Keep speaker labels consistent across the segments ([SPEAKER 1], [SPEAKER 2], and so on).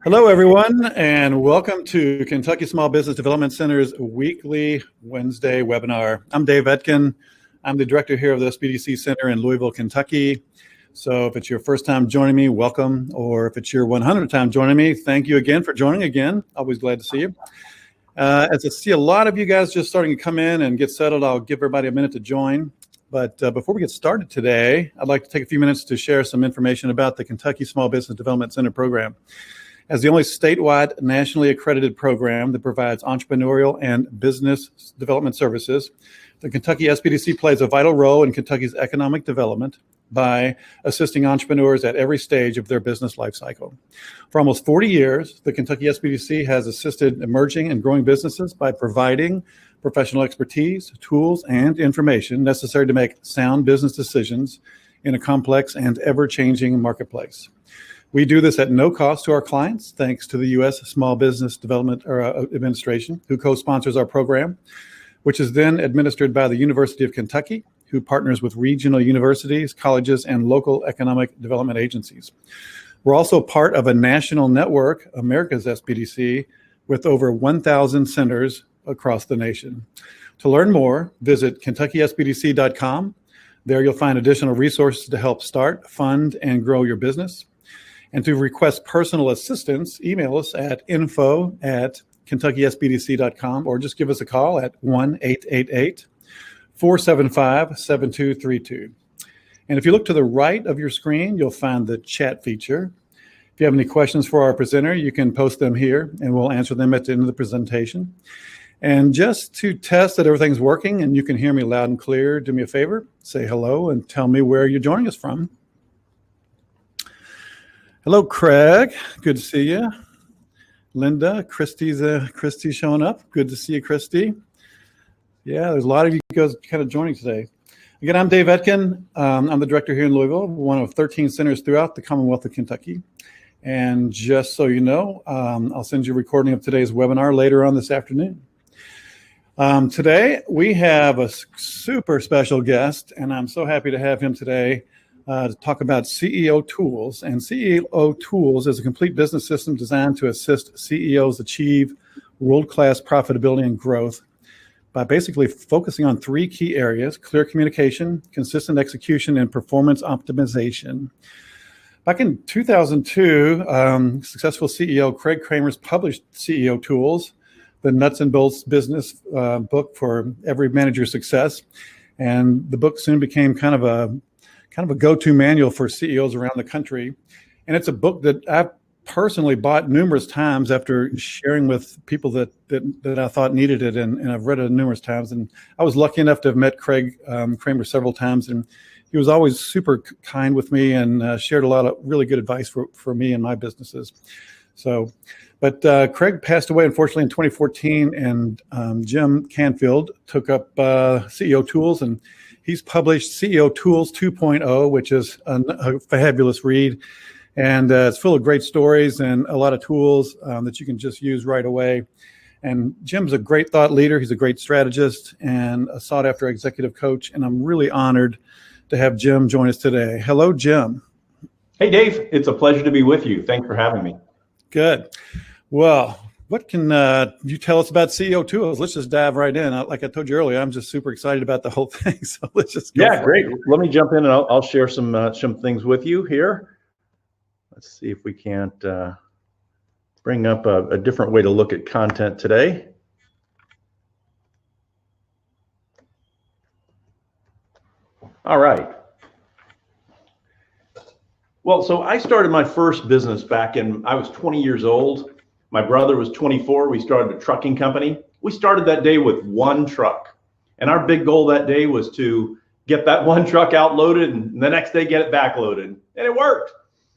[SPEAKER 1] Hello, everyone, and welcome to Kentucky Small Business Development Center's weekly Wednesday webinar. I'm Dave Etkin. I'm the director here of the SBDC Center in Louisville, Kentucky. So if it's your first time joining me, welcome. Or if it's your 100th time joining me, thank you again for joining again. Always glad to see you. As I see a lot of you guys just starting to come in and get settled, I'll give everybody a minute to join. But before we get started today, I'd like to take a few minutes to share some information about the Kentucky Small Business Development Center program. As the only statewide nationally accredited program that provides entrepreneurial and business development services, the Kentucky SBDC plays a vital role in Kentucky's economic development by assisting entrepreneurs at every stage of their business life cycle. For almost 40 years, the Kentucky SBDC has assisted emerging and growing businesses by providing professional expertise, tools, and information necessary to make sound business decisions in a complex and ever-changing marketplace. We do this at no cost to our clients, thanks to the U.S. Small Business Development Administration, who co-sponsors our program, which is then administered by the University of Kentucky, who partners with regional universities, colleges, and local economic development agencies. We're also part of a national network, America's SBDC, with over 1,000 centers across the nation. To learn more, visit KentuckySBDC.com. There you'll find additional resources to help start, fund, and grow your business. And to request personal assistance, email us at info@KentuckySBDC.com or just give us a call at 1-888-475-7232. And if you look to the right of your screen, you'll find the chat feature. If you have any questions for our presenter, you can post them here and we'll answer them at the end of the presentation. And just to test that everything's working and you can hear me loud and clear, do me a favor, say hello and tell me where you're joining us from. Hello, Craig. Good to see you. Linda, Christy's showing up. Good to see you, Christy. Yeah, there's a lot of you guys kind of joining today. Again, I'm Dave Etkin. I'm the director here in Louisville, one of 13 centers throughout the Commonwealth of Kentucky. And just so you know, I'll send you a recording of today's webinar later on this afternoon. Today, we have a super special guest, and I'm so happy to have him today. To talk about CEO Tools. And CEO Tools is a complete business system designed to assist CEOs achieve world-class profitability and growth by basically focusing on three key areas: clear communication, consistent execution, and performance optimization. Back in 2002, successful CEO Kraig Kramer published CEO Tools, the nuts and bolts business book for every manager's success. And the book soon became kind of a go-to manual for CEOs around the country. And it's a book that I've personally bought numerous times after sharing with people that I thought needed it. And I've read it numerous times. And I was lucky enough to have met Kraig Kramer several times. And he was always super kind with me and shared a lot of really good advice for me and my businesses. But Kraig passed away, unfortunately, in 2014. And Jim Canfield took up CEO Tools, and he's published CEO Tools 2.0, which is a fabulous read. And it's full of great stories and a lot of tools that you can just use right away. And Jim's a great thought leader. He's a great strategist and a sought-after executive coach. And I'm really honored to have Jim join us today. Hello, Jim.
[SPEAKER 2] Hey, Dave. It's a pleasure to be with you. Thanks for having me.
[SPEAKER 1] Good. Well, what can you tell us about CEO Tools? Let's just dive right in. Like I told you earlier, I'm just super excited about the whole thing. So let's just go.
[SPEAKER 2] Yeah, great. Let me jump in and I'll share some things with you here. Let's see if we can't bring up a different way to look at content today. All right. Well, so I started my first business I was 20 years old. My brother was 24. We started a trucking company. We started that day with one truck. And our big goal that day was to get that one truck outloaded and the next day get it backloaded. And it worked.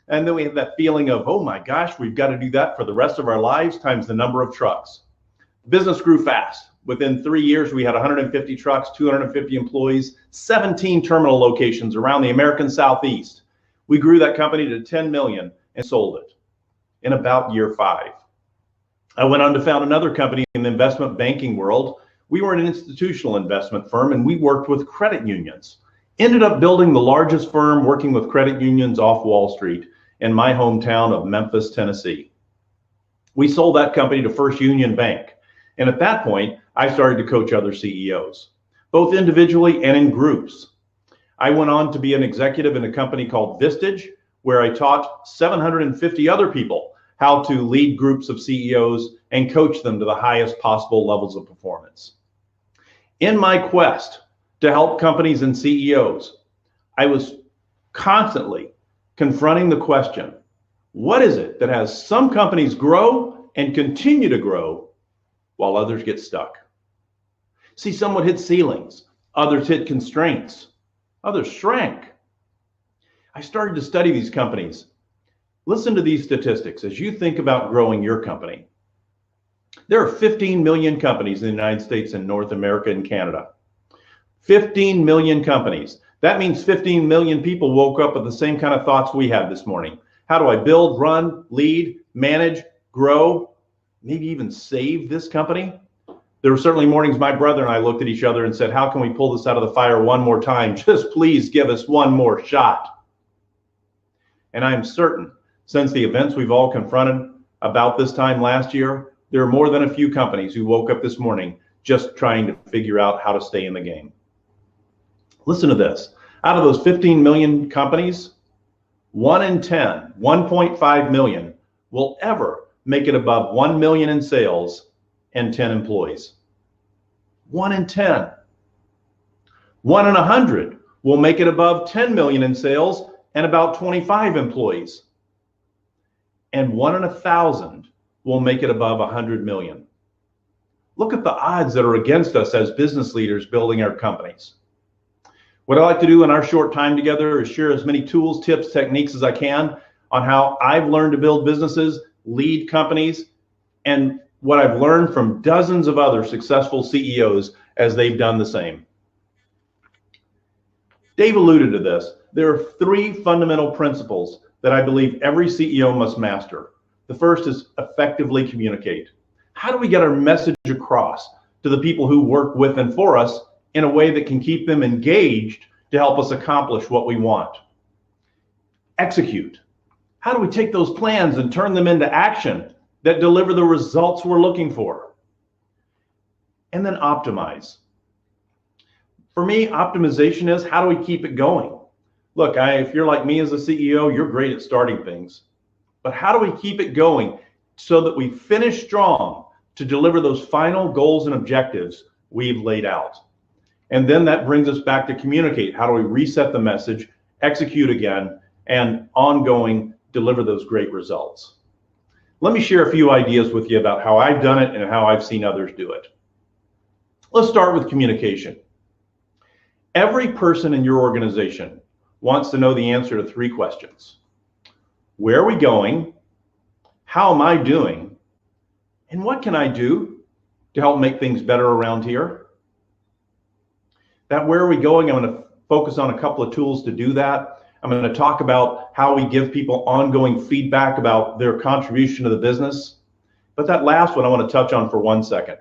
[SPEAKER 2] And then we had that feeling of, oh my gosh, we've got to do that for the rest of our lives times the number of trucks. Business grew fast. Within 3 years, we had 150 trucks, 250 employees, 17 terminal locations around the American Southeast. We grew that company to 10 million and sold it in about year 5. I went on to found another company in the investment banking world. We were an institutional investment firm and we worked with credit unions. Ended up building the largest firm working with credit unions off Wall Street in my hometown of Memphis, Tennessee. We sold that company to First Union Bank. And at that point, I started to coach other CEOs, both individually and in groups. I went on to be an executive in a company called Vistage, where I taught 750 other people how to lead groups of CEOs and coach them to the highest possible levels of performance. In my quest to help companies and CEOs, I was constantly confronting the question, what is it that has some companies grow and continue to grow while others get stuck? See, some would hit ceilings, others hit constraints, others shrank. I started to study these companies. Listen to these statistics as you think about growing your company. There are 15 million companies in the United States and North America and Canada. 15 million companies. That means 15 million people woke up with the same kind of thoughts we had this morning. How do I build, run, lead, manage, grow, maybe even save this company? There were certainly mornings my brother and I looked at each other and said, how can we pull this out of the fire one more time? Just please give us one more shot. And I'm certain, since the events we've all confronted about this time last year, there are more than a few companies who woke up this morning just trying to figure out how to stay in the game. Listen to this. Out of those 15 million companies, 1 in 10, 1.5 million, will ever make it above 1 million in sales and 10 employees. 1 in 10. 1 in 100 will make it above 10 million in sales and about 25 employees. And 1 in 1,000 will make it above 100 million. Look at the odds that are against us as business leaders building our companies. What I like to do in our short time together is share as many tools, tips, techniques as I can on how I've learned to build businesses, lead companies, and what I've learned from dozens of other successful CEOs as they've done the same. Dave alluded to this. There are 3 fundamental principles that I believe every CEO must master. The first is effectively communicate. How do we get our message across to the people who work with and for us in a way that can keep them engaged to help us accomplish what we want? Execute. How do we take those plans and turn them into action that deliver the results we're looking for? And then optimize. For me, optimization is how do we keep it going? Look, if you're like me as a CEO, you're great at starting things. But how do we keep it going so that we finish strong to deliver those final goals and objectives we've laid out? And then that brings us back to communicate. How do we reset the message, execute again, and ongoing deliver those great results? Let me share a few ideas with you about how I've done it and how I've seen others do it. Let's start with communication. Every person in your organization wants to know the answer to 3 questions. Where are we going? How am I doing? And what can I do to help make things better around here? That where are we going? I'm going to focus on a couple of tools to do that. I'm going to talk about how we give people ongoing feedback about their contribution to the business. But that last one I want to touch on for 1 second.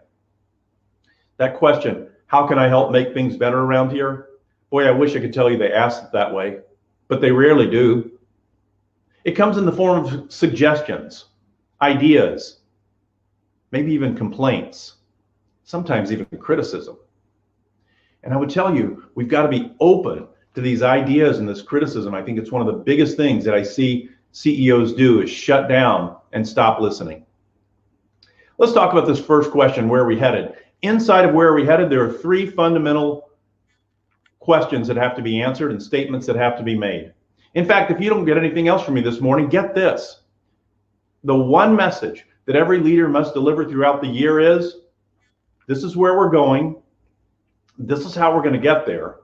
[SPEAKER 2] That question, how can I help make things better around here? Boy, I wish I could tell you they ask it that way, but they rarely do. It comes in the form of suggestions, ideas, maybe even complaints, sometimes even criticism. And I would tell you, we've got to be open to these ideas and this criticism. I think it's one of the biggest things that I see CEOs do is shut down and stop listening. Let's talk about this first question, where are we headed? Inside of where are we headed, there are 3 fundamental questions that have to be answered and statements that have to be made. In fact, if you don't get anything else from me this morning, get this. The one message that every leader must deliver throughout the year is, this is where we're going, this is how we're going to get there,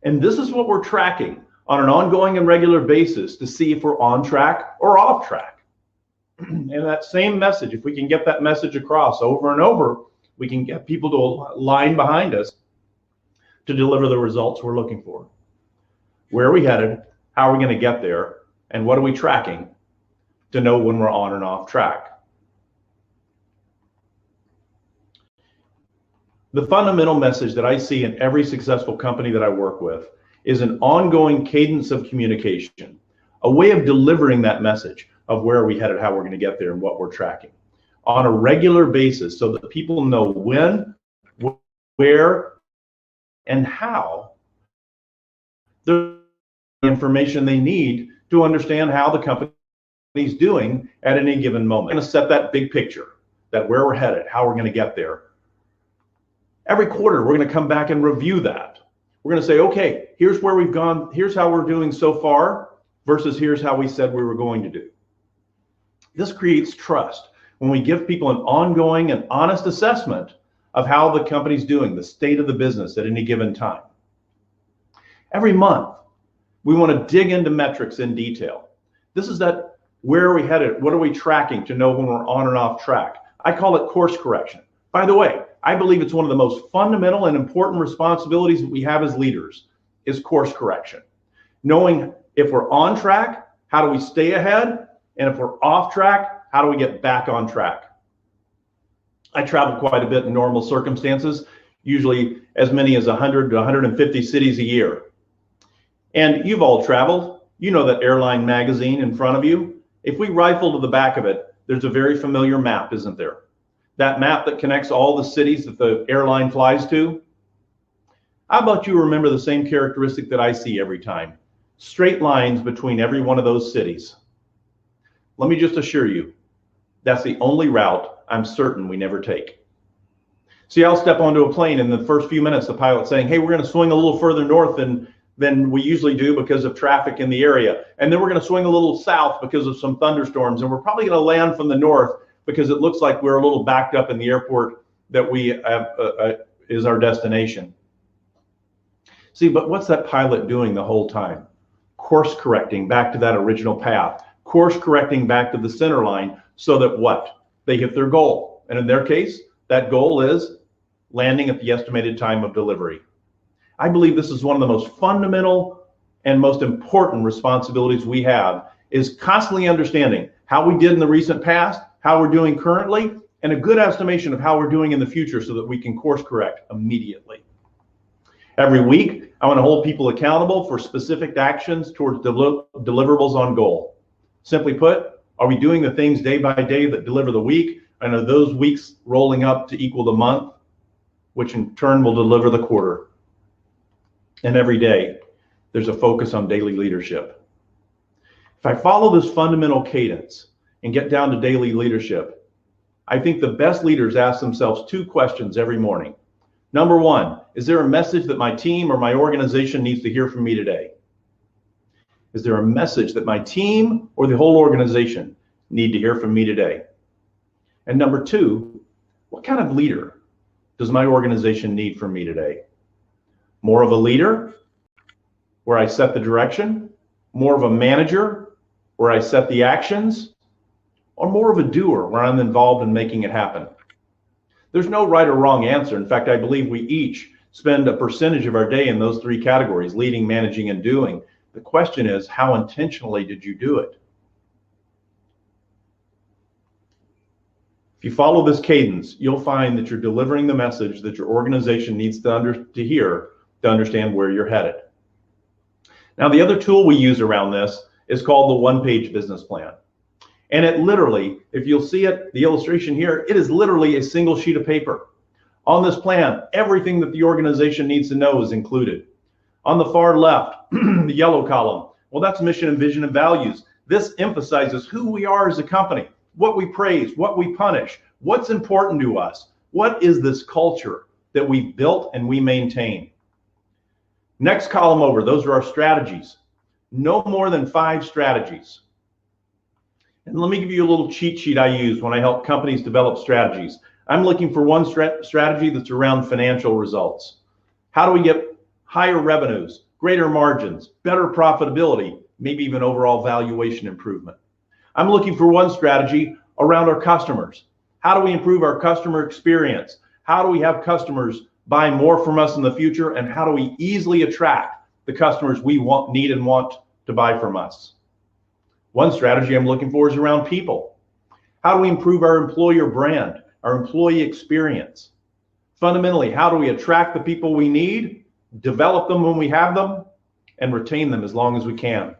[SPEAKER 2] and this is what we're tracking on an ongoing and regular basis to see if we're on track or off track. And that same message, if we can get that message across over and over, we can get people to align behind us to deliver the results we're looking for. Where are we headed? How are we going to get there? And what are we tracking to know when we're on and off track? The fundamental message that I see in every successful company that I work with is an ongoing cadence of communication, a way of delivering that message of where are we headed, how we're going to get there, and what we're tracking. on a regular basis so that people know when, where, and how the information they need to understand how the company's doing at any given moment. We're going to set that big picture, that where we're headed, how we're going to get there. Every quarter, we're going to come back and review that. We're going to say, okay, here's where we've gone, here's how we're doing so far, versus here's how we said we were going to do. This creates trust when we give people an ongoing and honest assessment of how the company's doing, the state of the business at any given time. Every month, we want to dig into metrics in detail. This is that, where are we headed? What are we tracking to know when we're on and off track? I call it course correction. By the way, I believe it's one of the most fundamental and important responsibilities that we have as leaders is course correction. Knowing if we're on track, how do we stay ahead? And if we're off track, how do we get back on track? I travel quite a bit in normal circumstances, usually as many as 100 to 150 cities a year. And you've all traveled. You know that airline magazine in front of you. If we rifle to the back of it, there's a very familiar map, isn't there? That map that connects all the cities that the airline flies to. How about you remember the same characteristic that I see every time? Straight lines between every one of those cities. Let me just assure you, that's the only route I'm certain we never take. See, I'll step onto a plane in the first few minutes, the pilot's saying, hey, we're going to swing a little further north than we usually do because of traffic in the area. And then we're going to swing a little south because of some thunderstorms. And we're probably going to land from the north because it looks like we're a little backed up in the airport that we have, is our destination. See, but what's that pilot doing the whole time? Course correcting back to that original path. Course correcting back to the center line so that what? They hit their goal. And in their case, that goal is landing at the estimated time of delivery. I believe this is one of the most fundamental and most important responsibilities we have, is constantly understanding how we did in the recent past, how we're doing currently, and a good estimation of how we're doing in the future so that we can course correct immediately. Every week, I want to hold people accountable for specific actions towards deliverables on goal. Simply put, are we doing the things day by day that deliver the week? And are those weeks rolling up to equal the month, which in turn will deliver the quarter? And every day, there's a focus on daily leadership. If I follow this fundamental cadence and get down to daily leadership, I think the best leaders ask themselves two questions every morning. Number one, is there a message that my team or my organization needs to hear from me today? Is there a message that my team or the whole organization need to hear from me today? And number two, what kind of leader does my organization need from me today? More of a leader, where I set the direction, more of a manager, where I set the actions, or more of a doer, where I'm involved in making it happen? There's no right or wrong answer. In fact, I believe we each spend a percentage of our day in those three categories: leading, managing, and doing. The question is, how intentionally did you do it? If you follow this cadence, you'll find that you're delivering the message that your organization needs to hear to understand where you're headed. Now, the other tool we use around this is called the one-page business plan. And it literally, if you'll see it, the illustration here, it is literally a single sheet of paper. On this plan, everything that the organization needs to know is included. On the far left, the yellow column, well, that's mission and vision and values. This emphasizes who we are as a company, what we praise, what we punish, what's important to us, what is this culture that we've built and we maintain. Next column over, those are our strategies. No more than 5 strategies. And let me give you a little cheat sheet I use when I help companies develop strategies. I'm looking for one strategy that's around financial results. How do we get higher revenues, greater margins, better profitability, maybe even overall valuation improvement? I'm looking for one strategy around our customers. How do we improve our customer experience? How do we have customers buy more from us in the future? And how do we easily attract the customers we need and want to buy from us? One strategy I'm looking for is around people. How do we improve our employer brand, our employee experience? Fundamentally, how do we attract the people we need, develop them when we have them, and retain them as long as we can?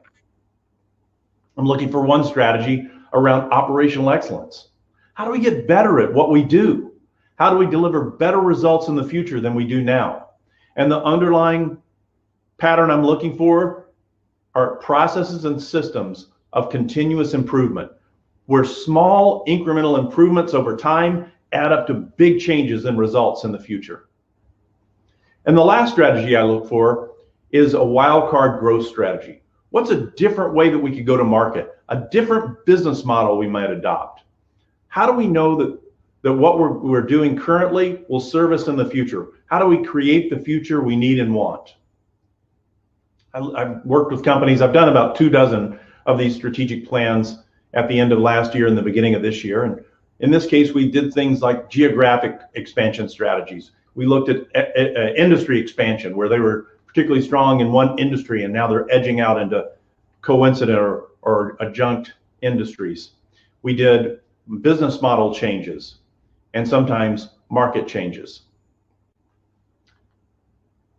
[SPEAKER 2] I'm looking for one strategy around operational excellence. How do we get better at what we do? How do we deliver better results in the future than we do now? And the underlying pattern I'm looking for are processes and systems of continuous improvement, where small incremental improvements over time add up to big changes in results in the future. And the last strategy I look for is a wild card growth strategy. What's a different way that we could go to market? A different business model we might adopt? How do we know that what we're doing currently will serve us in the future? How do we create the future we need and want? I've worked with companies. I've done about 24 of these strategic plans at the end of last year and the beginning of this year. And in this case, we did things like geographic expansion strategies. We looked at industry expansion, where they were particularly strong in one industry and now they're edging out into coincident or adjunct industries. We did business model changes and sometimes market changes.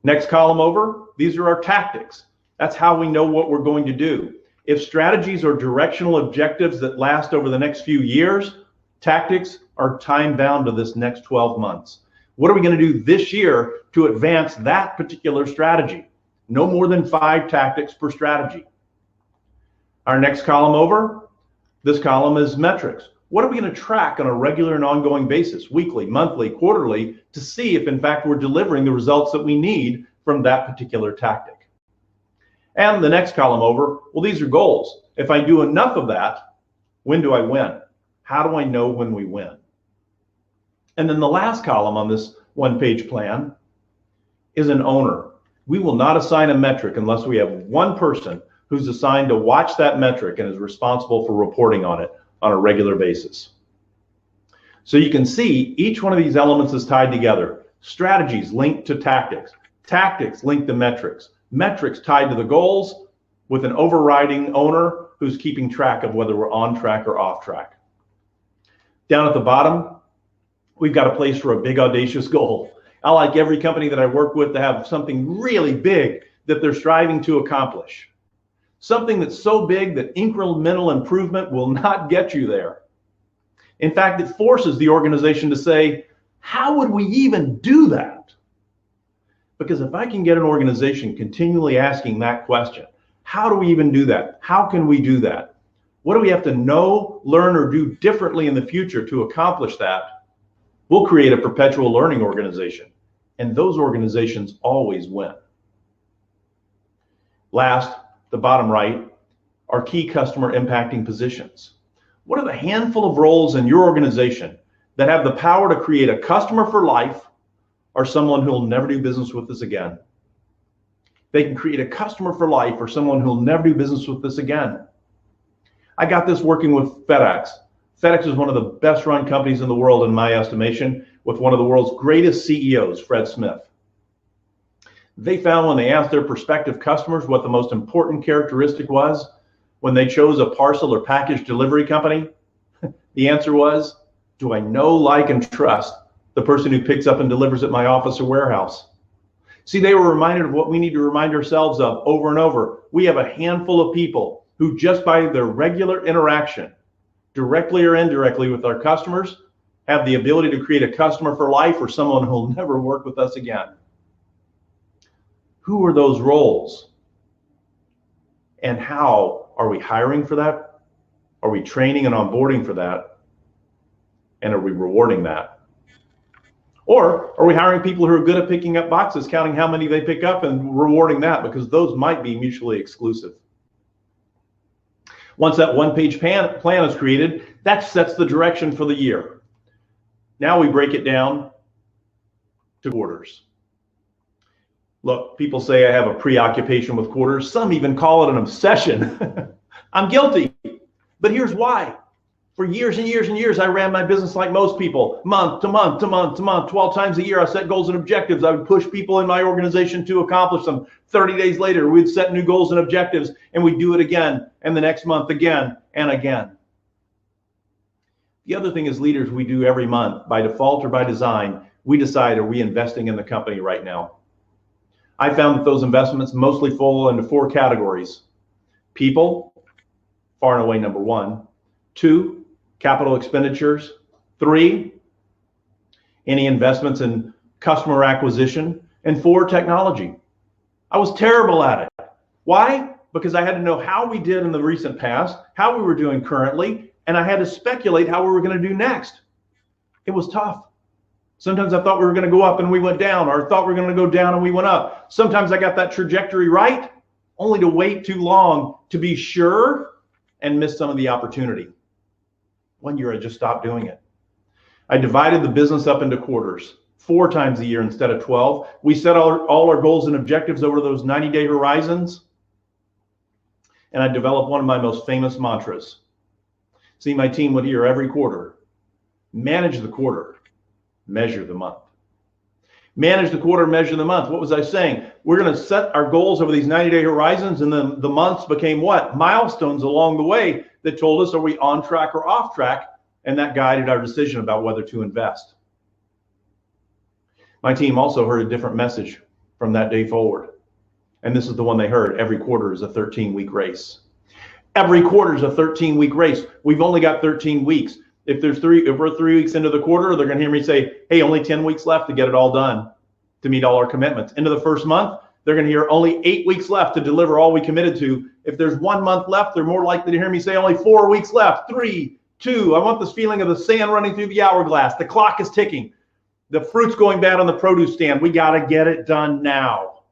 [SPEAKER 2] Next column over, these are our tactics. That's how we know what we're going to do. If strategies are directional objectives that last over the next few years, tactics are time bound to this next 12 months. What are we going to do this year to advance that particular strategy? No more than 5 tactics per strategy. Our next column over, this column is metrics. What are we going to track on a regular and ongoing basis, weekly, monthly, quarterly, to see if in fact we're delivering the results that we need from that particular tactic? And the next column over, well, these are goals. If I do enough of that, when do I win? How do I know when we win? And then the last column on this one-page plan is an owner. We will not assign a metric unless we have one person who's assigned to watch that metric and is responsible for reporting on it on a regular basis. So you can see each one of these elements is tied together. Strategies linked to tactics, tactics linked to metrics, metrics tied to the goals with an overriding owner who's keeping track of whether we're on track or off track. Down at the bottom, we've got a place for a big audacious goal. I like every company that I work with to have something really big that they're striving to accomplish. Something that's so big that incremental improvement will not get you there. In fact, it forces the organization to say, how would we even do that? Because if I can get an organization continually asking that question, how do we even do that? How can we do that? What do we have to know, learn, or do differently in the future to accomplish that? We'll create a perpetual learning organization, and those organizations always win. Last, the bottom right, are key customer impacting positions. What are the handful of roles in your organization that have the power to create a customer for life or someone who will never do business with us again? They can create a customer for life or someone who will never do business with us again. I got this working with FedEx. FedEx is one of the best run companies in the world, in my estimation, with one of the world's greatest CEOs, Fred Smith. They found when they asked their prospective customers what the most important characteristic was when they chose a parcel or package delivery company, the answer was, do I know, like, and trust the person who picks up and delivers at my office or warehouse? See, they were reminded of what we need to remind ourselves of over and over. We have a handful of people who, just by their regular interaction, directly or indirectly with our customers, have the ability to create a customer for life or someone who will never work with us again. Who are those roles? And how are we hiring for that? Are we training and onboarding for that? And are we rewarding that? Or are we hiring people who are good at picking up boxes, counting how many they pick up and rewarding that, because those might be mutually exclusive. Once that one-page plan is created, that sets the direction for the year. Now we break it down to quarters. Look, people say I have a preoccupation with quarters. Some even call it an obsession. I'm guilty, but here's why. For years and years and years, I ran my business like most people, month to month to month to month. 12 times a year, I set goals and objectives. I would push people in my organization to accomplish them. 30 days later, we'd set new goals and objectives, and we'd do it again, and the next month again and again. The other thing as leaders we do every month, by default or by design, we decide, are we investing in the company right now? I found that those investments mostly fall into 4 categories. People, far and away number 1. 2, capital expenditures, 3, any investments in customer acquisition. And 4, technology. I was terrible at it. Why? Because I had to know how we did in the recent past, how we were doing currently, and I had to speculate how we were going to do next. It was tough. Sometimes I thought we were going to go up and we went down, or I thought we were going to go down and we went up. Sometimes I got that trajectory right, only to wait too long to be sure and miss some of the opportunity. One year I just stopped doing it. I divided the business up into quarters, 4 times a year instead of 12. We set all our goals and objectives over those 90-day horizons. And I developed one of my most famous mantras. See, my team would hear every quarter, manage the quarter, measure the month. Manage the quarter, measure the month. What was I saying? We're going to set our goals over these 90-day horizons, and then the months became what? Milestones along the way that told us, are we on track or off track? And that guided our decision about whether to invest. My team also heard a different message from that day forward. And this is the one they heard. Every quarter is a 13-week race. Every quarter is a 13-week race. We've only got 13 weeks. If we're 3 weeks into the quarter, they're going to hear me say, hey, only 10 weeks left to get it all done, to meet all our commitments. Into the first month, they're going to hear only 8 weeks left to deliver all we committed to. If there's 1 month left, they're more likely to hear me say only 4 weeks left. 3, 2. I want this feeling of the sand running through the hourglass. The clock is ticking. The fruit's going bad on the produce stand. We got to get it done now.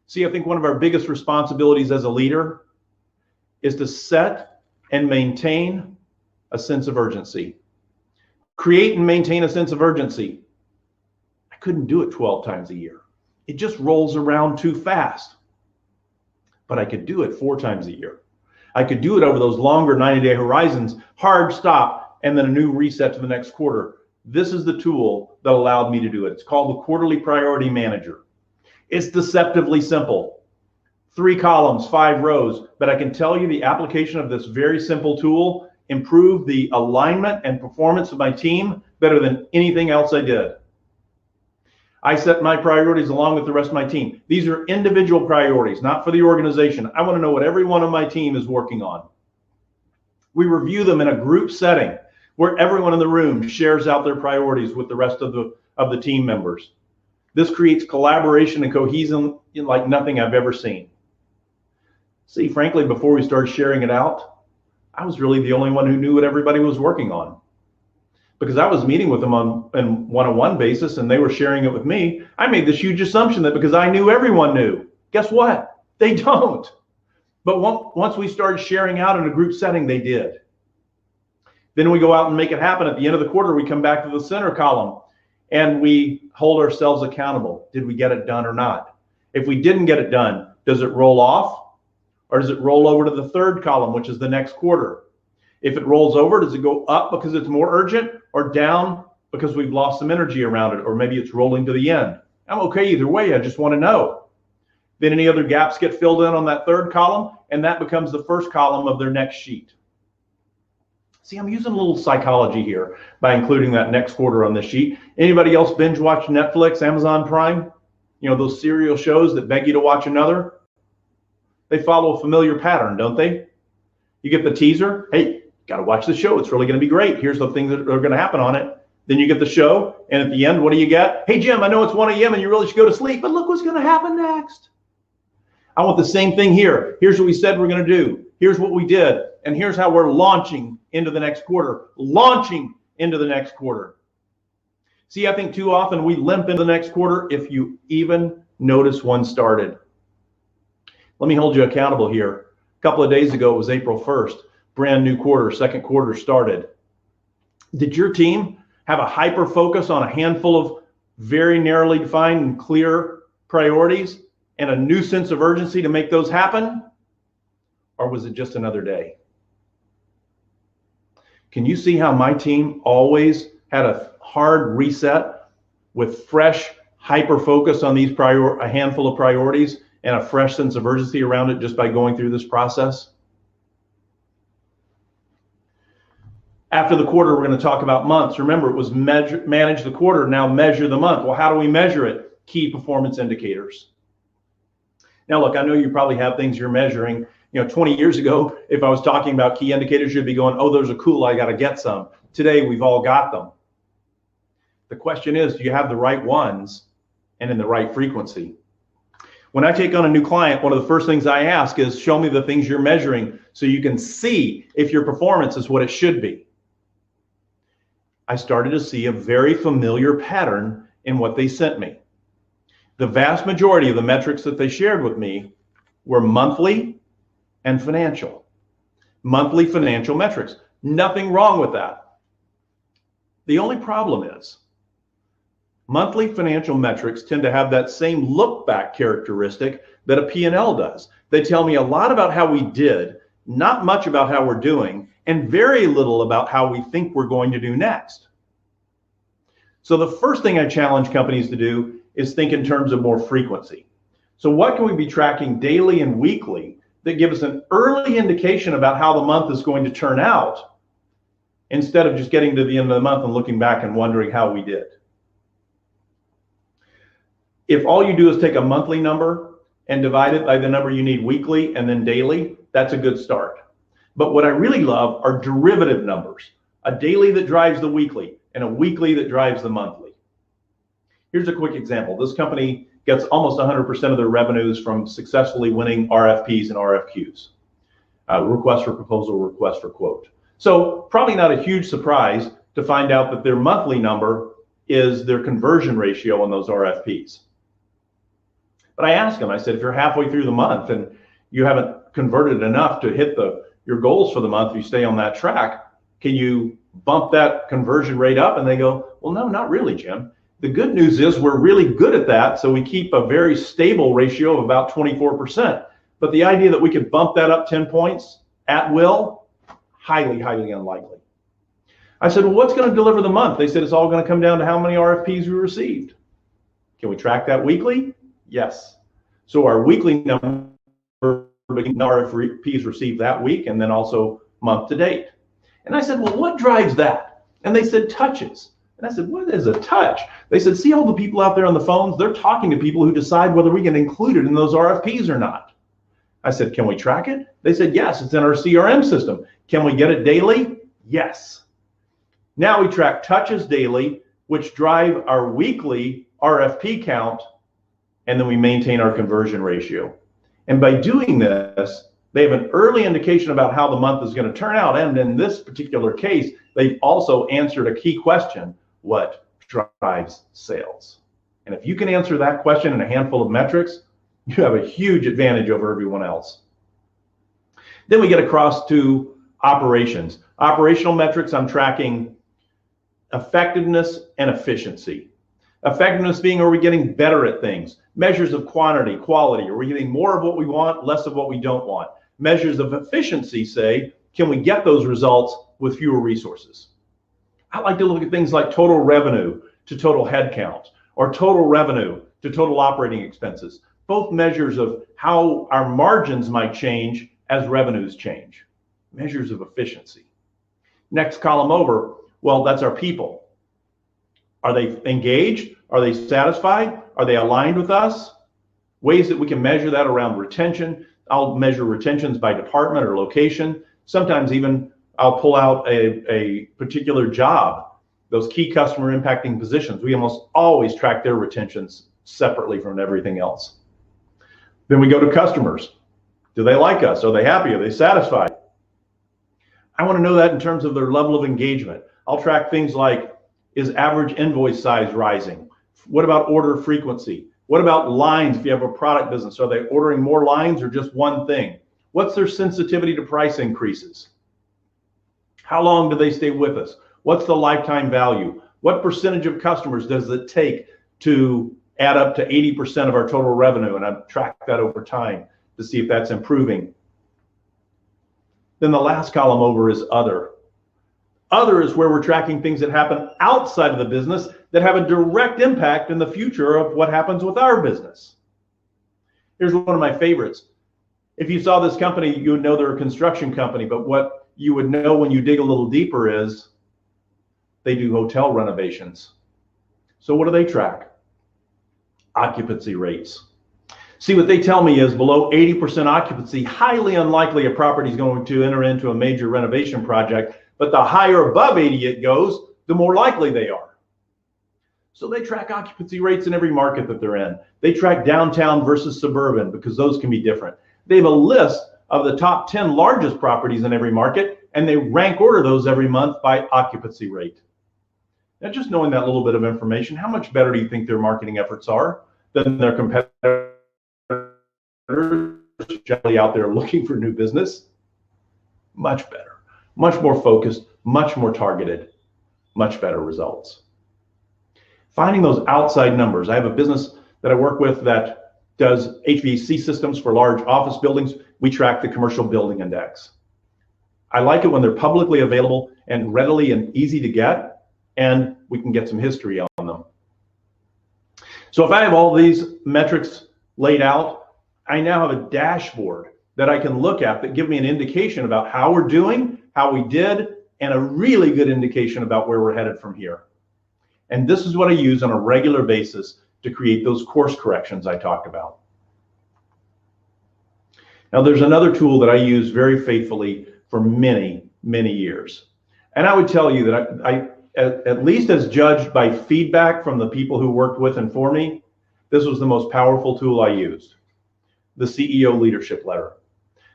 [SPEAKER 2] See, I think one of our biggest responsibilities as a leader is to set and maintain a sense of urgency. Create and maintain a sense of urgency. I couldn't do it 12 times a year. It just rolls around too fast. But I could do it 4 times a year. I could do it over those longer 90-day horizons, hard stop, and then a new reset to the next quarter. This is the tool that allowed me to do it. It's called the Quarterly Priority Manager. It's deceptively simple. 3 columns, 5 rows, but I can tell you the application of this very simple tool improved the alignment and performance of my team better than anything else I did. I set my priorities along with the rest of my team. These are individual priorities, not for the organization. I want to know what every one of my team is working on. We review them in a group setting where everyone in the room shares out their priorities with the rest of the team members. This creates collaboration and cohesion like nothing I've ever seen. See, frankly, before we started sharing it out, I was really the only one who knew what everybody was working on. Because I was meeting with them on a one-on-one basis and they were sharing it with me, I made this huge assumption that because I knew, everyone knew. Guess what? They don't. But once we started sharing out in a group setting, they did. Then we go out and make it happen. At the end of the quarter, we come back to the center column and we hold ourselves accountable. Did we get it done or not? If we didn't get it done, does it roll off or does it roll over to the third column, which is the next quarter? If it rolls over, does it go up because it's more urgent or down because we've lost some energy around it, or maybe it's rolling to the end? I'm okay either way. I just want to know. Then any other gaps get filled in on that third column, and that becomes the first column of their next sheet. See, I'm using a little psychology here by including that next quarter on this sheet. Anybody else binge watch Netflix, Amazon Prime? You know, those serial shows that beg you to watch another? They follow a familiar pattern, don't they? You get the teaser. Hey, got to watch the show. It's really going to be great. Here's the things that are going to happen on it. Then you get the show, and at the end, what do you get? Hey, Jim, I know it's 1 a.m. and you really should go to sleep, but look what's going to happen next. I want the same thing here. Here's what we said we're going to do. Here's what we did. And here's how we're launching into the next quarter. Launching into the next quarter. See, I think too often we limp into the next quarter if you even notice one started. Let me hold you accountable here. A couple of days ago, it was April 1st. Brand new quarter, second quarter started. Did your team have a hyper focus on a handful of very narrowly defined and clear priorities and a new sense of urgency to make those happen? Or was it just another day? Can you see how my team always had a hard reset with fresh hyper focus on these a handful of priorities and a fresh sense of urgency around it just by going through this process? After the quarter, we're going to talk about months. Remember, it was manage the quarter, now measure the month. Well, how do we measure it? Key performance indicators. Now, look, I know you probably have things you're measuring. 20 years ago, if I was talking about key indicators, you'd be going, oh, those are cool, I got to get some. Today, we've all got them. The question is, do you have the right ones and in the right frequency? When I take on a new client, one of the first things I ask is, show me the things you're measuring so you can see if your performance is what it should be. I started to see a very familiar pattern in what they sent me. The vast majority of the metrics that they shared with me were monthly and financial. Monthly financial metrics. Nothing wrong with that. The only problem is monthly financial metrics tend to have that same look back characteristic that a P&L does. They tell me a lot about how we did, not much about how we're doing, and very little about how we think we're going to do next. So the first thing I challenge companies to do is think in terms of more frequency. So what can we be tracking daily and weekly that give us an early indication about how the month is going to turn out, instead of just getting to the end of the month and looking back and wondering how we did? If all you do is take a monthly number and divide it by the number you need weekly and then daily, that's a good start. But what I really love are derivative numbers, a daily that drives the weekly and a weekly that drives the monthly. Here's a quick example. This company gets almost 100% of their revenues from successfully winning RFPs and RFQs, request for proposal, request for quote. So probably not a huge surprise to find out that their monthly number is their conversion ratio on those RFPs. But I asked them, I said, if you're halfway through the month and you haven't converted enough to hit your goals for the month, you stay on that track, can you bump that conversion rate up? And they go, well, no, not really, Jim. The good news is we're really good at that, so we keep a very stable ratio of about 24%. But the idea that we could bump that up 10 points at will, highly, highly unlikely. I said, well, what's going to deliver the month? They said, it's all going to come down to how many RFPs we received. Can we track that weekly? Yes. So our weekly number RFPs received that week, and then also month to date. And I said, well, what drives that? And they said, touches. And I said, what is a touch? They said, see all the people out there on the phones? They're talking to people who decide whether we get included in those RFPs or not. I said, can we track it? They said, yes, it's in our CRM system. Can we get it daily? Yes. Now we track touches daily, which drive our weekly RFP count, and then we maintain our conversion ratio. And by doing this, they have an early indication about how the month is going to turn out. And in this particular case, they've also answered a key question: what drives sales? And if you can answer that question in a handful of metrics, you have a huge advantage over everyone else. Then we get across to operations. Operational metrics, I'm tracking effectiveness and efficiency. Effectiveness being, are we getting better at things? Measures of quantity, quality. Are we getting more of what we want, less of what we don't want? Measures of efficiency say, can we get those results with fewer resources? I like to look at things like total revenue to total headcount, or total revenue to total operating expenses. Both measures of how our margins might change as revenues change. Measures of efficiency. Next column over, well, that's our people. Are they engaged? Are they satisfied? Are they aligned with us? Ways that we can measure that around retention. I'll measure retentions by department or location. Sometimes even I'll pull out a particular job, those key customer impacting positions. We almost always track their retentions separately from everything else. Then we go to customers. Do they like us? Are they happy? Are they satisfied? I want to know that in terms of their level of engagement. I'll track things like, is average invoice size rising? What about order frequency? What about lines if you have a product business? Are they ordering more lines or just one thing? What's their sensitivity to price increases? How long do they stay with us? What's the lifetime value? What percentage of customers does it take to add up to 80% of our total revenue? And I've tracked that over time to see if that's improving. Then the last column over is other. Other is where we're tracking things that happen outside of the business that have a direct impact in the future of what happens with our business. Here's one of my favorites. If you saw this company, you would know they're a construction company, but what you would know when you dig a little deeper is they do hotel renovations. So what do they track? Occupancy rates. See, what they tell me is below 80% occupancy, highly unlikely a property is going to enter into a major renovation project, but the higher above 80 it goes, the more likely they are. So they track occupancy rates in every market that they're in. They track downtown versus suburban because those can be different. They have a list of the top 10 largest properties in every market, and they rank order those every month by occupancy rate. Now, just knowing that little bit of information, how much better do you think their marketing efforts are than their competitors generally out there looking for new business? Much better, much more focused, much more targeted, much better results. Finding those outside numbers. I have a business that I work with that does HVAC systems for large office buildings. We track the commercial building index. I like it when they're publicly available and readily and easy to get, and we can get some history on them. So if I have all these metrics laid out, I now have a dashboard that I can look at that give me an indication about how we're doing, how we did, and a really good indication about where we're headed from here. And this is what I use on a regular basis to create those course corrections I talked about. Now, there's another tool that I use very faithfully for many, many years. And I would tell you that I at least as judged by feedback from the people who worked with and for me, this was the most powerful tool I used. The CEO leadership letter.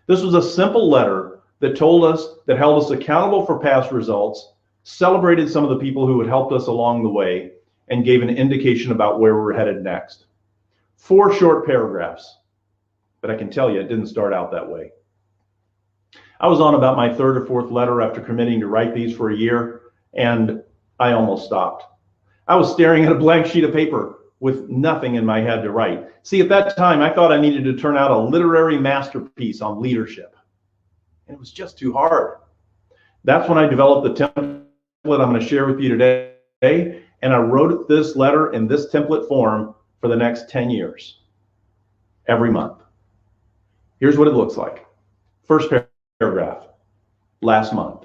[SPEAKER 2] This was a simple letter that held us accountable for past results, celebrated some of the people who had helped us along the way, and gave an indication about where we're headed next. 4 short paragraphs, but I can tell you it didn't start out that way. I was on about my 3rd or 4th letter after committing to write these for a year, and I almost stopped. I was staring at a blank sheet of paper with nothing in my head to write. See, at that time, I thought I needed to turn out a literary masterpiece on leadership, and it was just too hard. That's when I developed the template I'm going to share with you today, and I wrote this letter in this template form for the next 10 years, every month. Here's what it looks like. First paragraph, last month.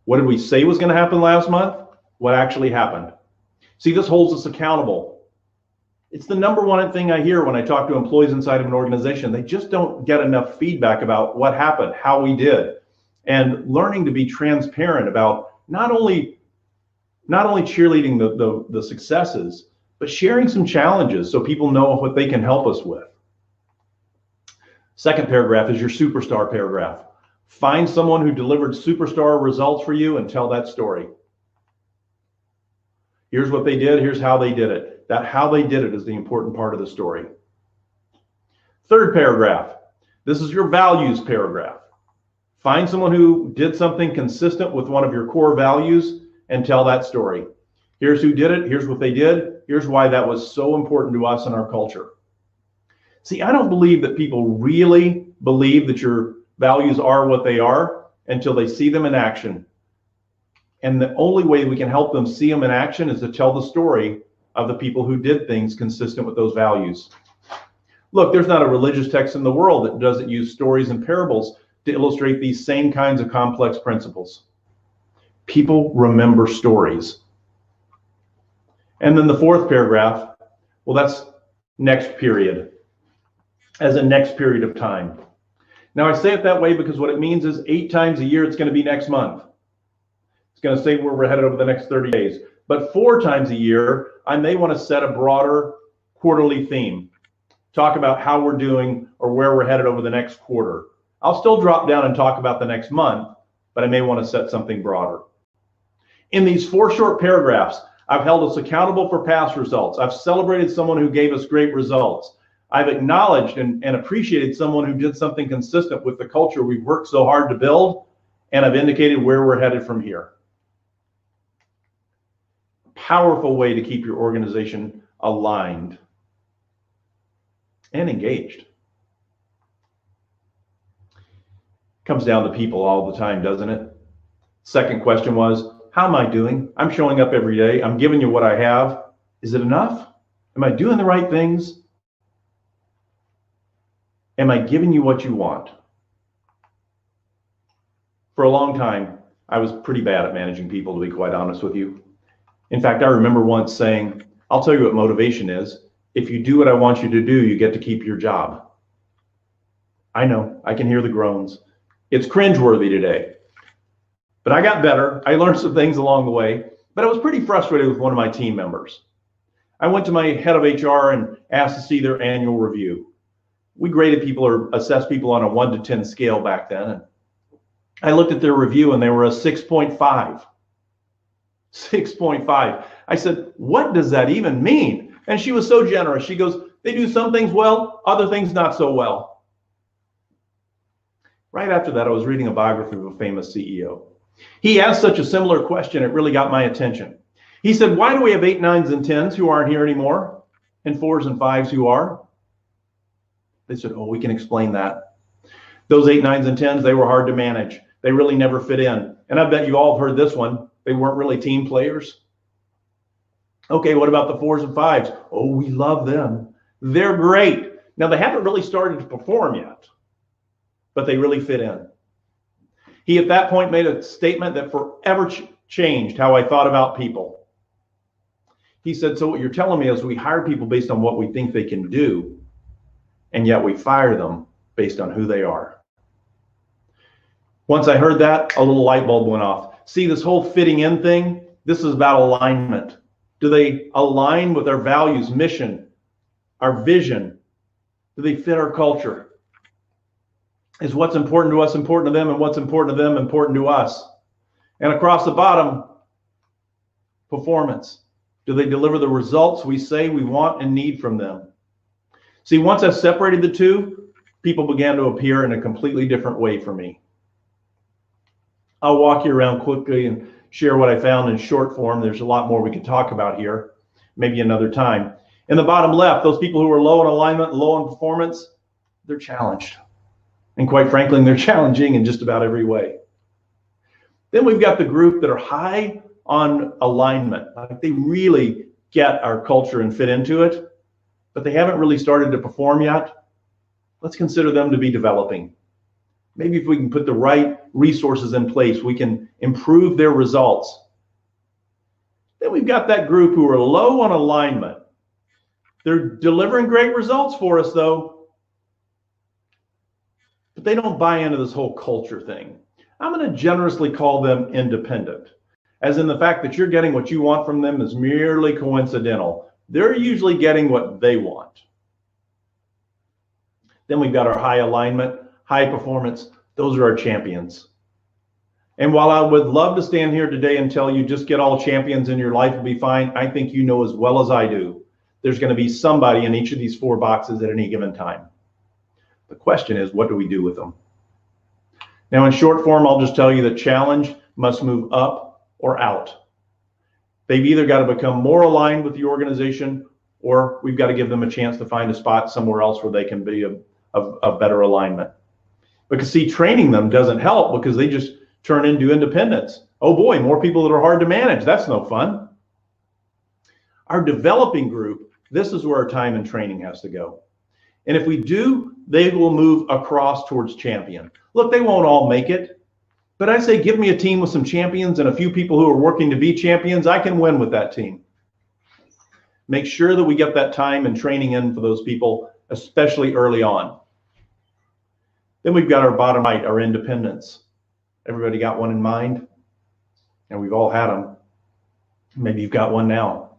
[SPEAKER 2] What did we say was going to happen last month? What actually happened? See, this holds us accountable. It's the number one thing I hear when I talk to employees inside of an organization. They just don't get enough feedback about what happened, how we did, and learning to be transparent about not only cheerleading the successes, but sharing some challenges so people know what they can help us with. Second paragraph is your superstar paragraph. Find someone who delivered superstar results for you and tell that story. Here's what they did, here's how they did it. That how they did it is the important part of the story. Third paragraph, this is your values paragraph. Find someone who did something consistent with one of your core values and tell that story. Here's who did it, here's what they did, here's why that was so important to us in our culture. See, I don't believe that people really believe that your values are what they are until they see them in action. And the only way we can help them see them in action is to tell the story of the people who did things consistent with those values. Look, there's not a religious text in the world that doesn't use stories and parables to illustrate these same kinds of complex principles. People remember stories. And then the fourth paragraph, well, that's next period, as a next period of time. Now, I say it that way because what it means is 8 times a year, it's going to be next month. It's going to say where we're headed over the next 30 days. But 4 times a year, I may want to set a broader quarterly theme. Talk about how we're doing or where we're headed over the next quarter. I'll still drop down and talk about the next month, but I may want to set something broader. In these 4 short paragraphs, I've held us accountable for past results. I've celebrated someone who gave us great results. I've acknowledged and appreciated someone who did something consistent with the culture we've worked so hard to build, and I've indicated where we're headed from here. Powerful way to keep your organization aligned and engaged. Comes down to people all the time, doesn't it? Second question was, how am I doing? I'm showing up every day. I'm giving you what I have. Is it enough? Am I doing the right things? Am I giving you what you want? For a long time, I was pretty bad at managing people, to be quite honest with you. In fact, I remember once saying, I'll tell you what motivation is. if you do what I want you to do, you get to keep your job. I know, I can hear the groans. It's cringeworthy today. But I got better. I learned some things along the way, but I was pretty frustrated with one of my team members. I went to my head of HR and asked to see their annual review. We graded people or assessed people on a 1 to 10 scale back then. And I looked at their review and they were a 6.5. 6.5. I said, what does that even mean? And she was so generous. She goes, they do some things well, other things not so well. Right after that, I was reading a biography of a famous CEO. He asked such a similar question, it really got my attention. He said, why do we have 8, 9s, and 10s who aren't here anymore, and 4s and 5s who are? They said, oh, we can explain that. Those 8, 9s, and 10s, they were hard to manage. They really never fit in. And I bet you all have heard this one. They weren't really team players. Okay, what about the 4s and 5s? Oh, we love them. They're great. Now, they haven't really started to perform yet, but they really fit in. He, at that point, made a statement that forever changed how I thought about people. He said, so what you're telling me is we hire people based on what we think they can do, and yet we fire them based on who they are. Once I heard that, a little light bulb went off. See, this whole fitting in thing, this is about alignment. Do they align with our values, mission, our vision? Do they fit our culture? Is what's important to us important to them, and what's important to them important to us? And across the bottom, performance. Do they deliver the results we say we want and need from them? See, once I separated the two, people began to appear in a completely different way for me. I'll walk you around quickly and share what I found in short form. There's a lot more we could talk about here, maybe another time. In the bottom left, those people who are low in alignment, low in performance, they're challenged. And quite frankly, they're challenging in just about every way. Then we've got the group that are high on alignment. Like they really get our culture and fit into it, but they haven't really started to perform yet. Let's consider them to be developing. Maybe if we can put the right resources in place, we can improve their results. Then we've got that group who are low on alignment. They're delivering great results for us though, but they don't buy into this whole culture thing. I'm going to generously call them independent, as in the fact that you're getting what you want from them is merely coincidental. They're usually getting what they want. Then we've got our high alignment, high performance. Those are our champions. And while I would love to stand here today and tell you just get all champions and your life will be fine, I think you know as well as I do, there's going to be somebody in each of these 4 boxes at any given time. The question is, what do we do with them? Now, in short form, I'll just tell you that challenge must move up or out. They've either got to become more aligned with the organization, or we've got to give them a chance to find a spot somewhere else where they can be of better alignment. Because see, training them doesn't help because they just turn into independents. Oh boy, more people that are hard to manage. That's no fun. Our developing group, this is where our time and training has to go. And if we do, they will move across towards champion. Look, they won't all make it, but I say give me a team with some champions and a few people who are working to be champions. I can win with that team. Make sure that we get that time and training in for those people, especially early on. Then we've got our bottom right, our independence. Everybody got one in mind? And we've all had them. Maybe you've got one now.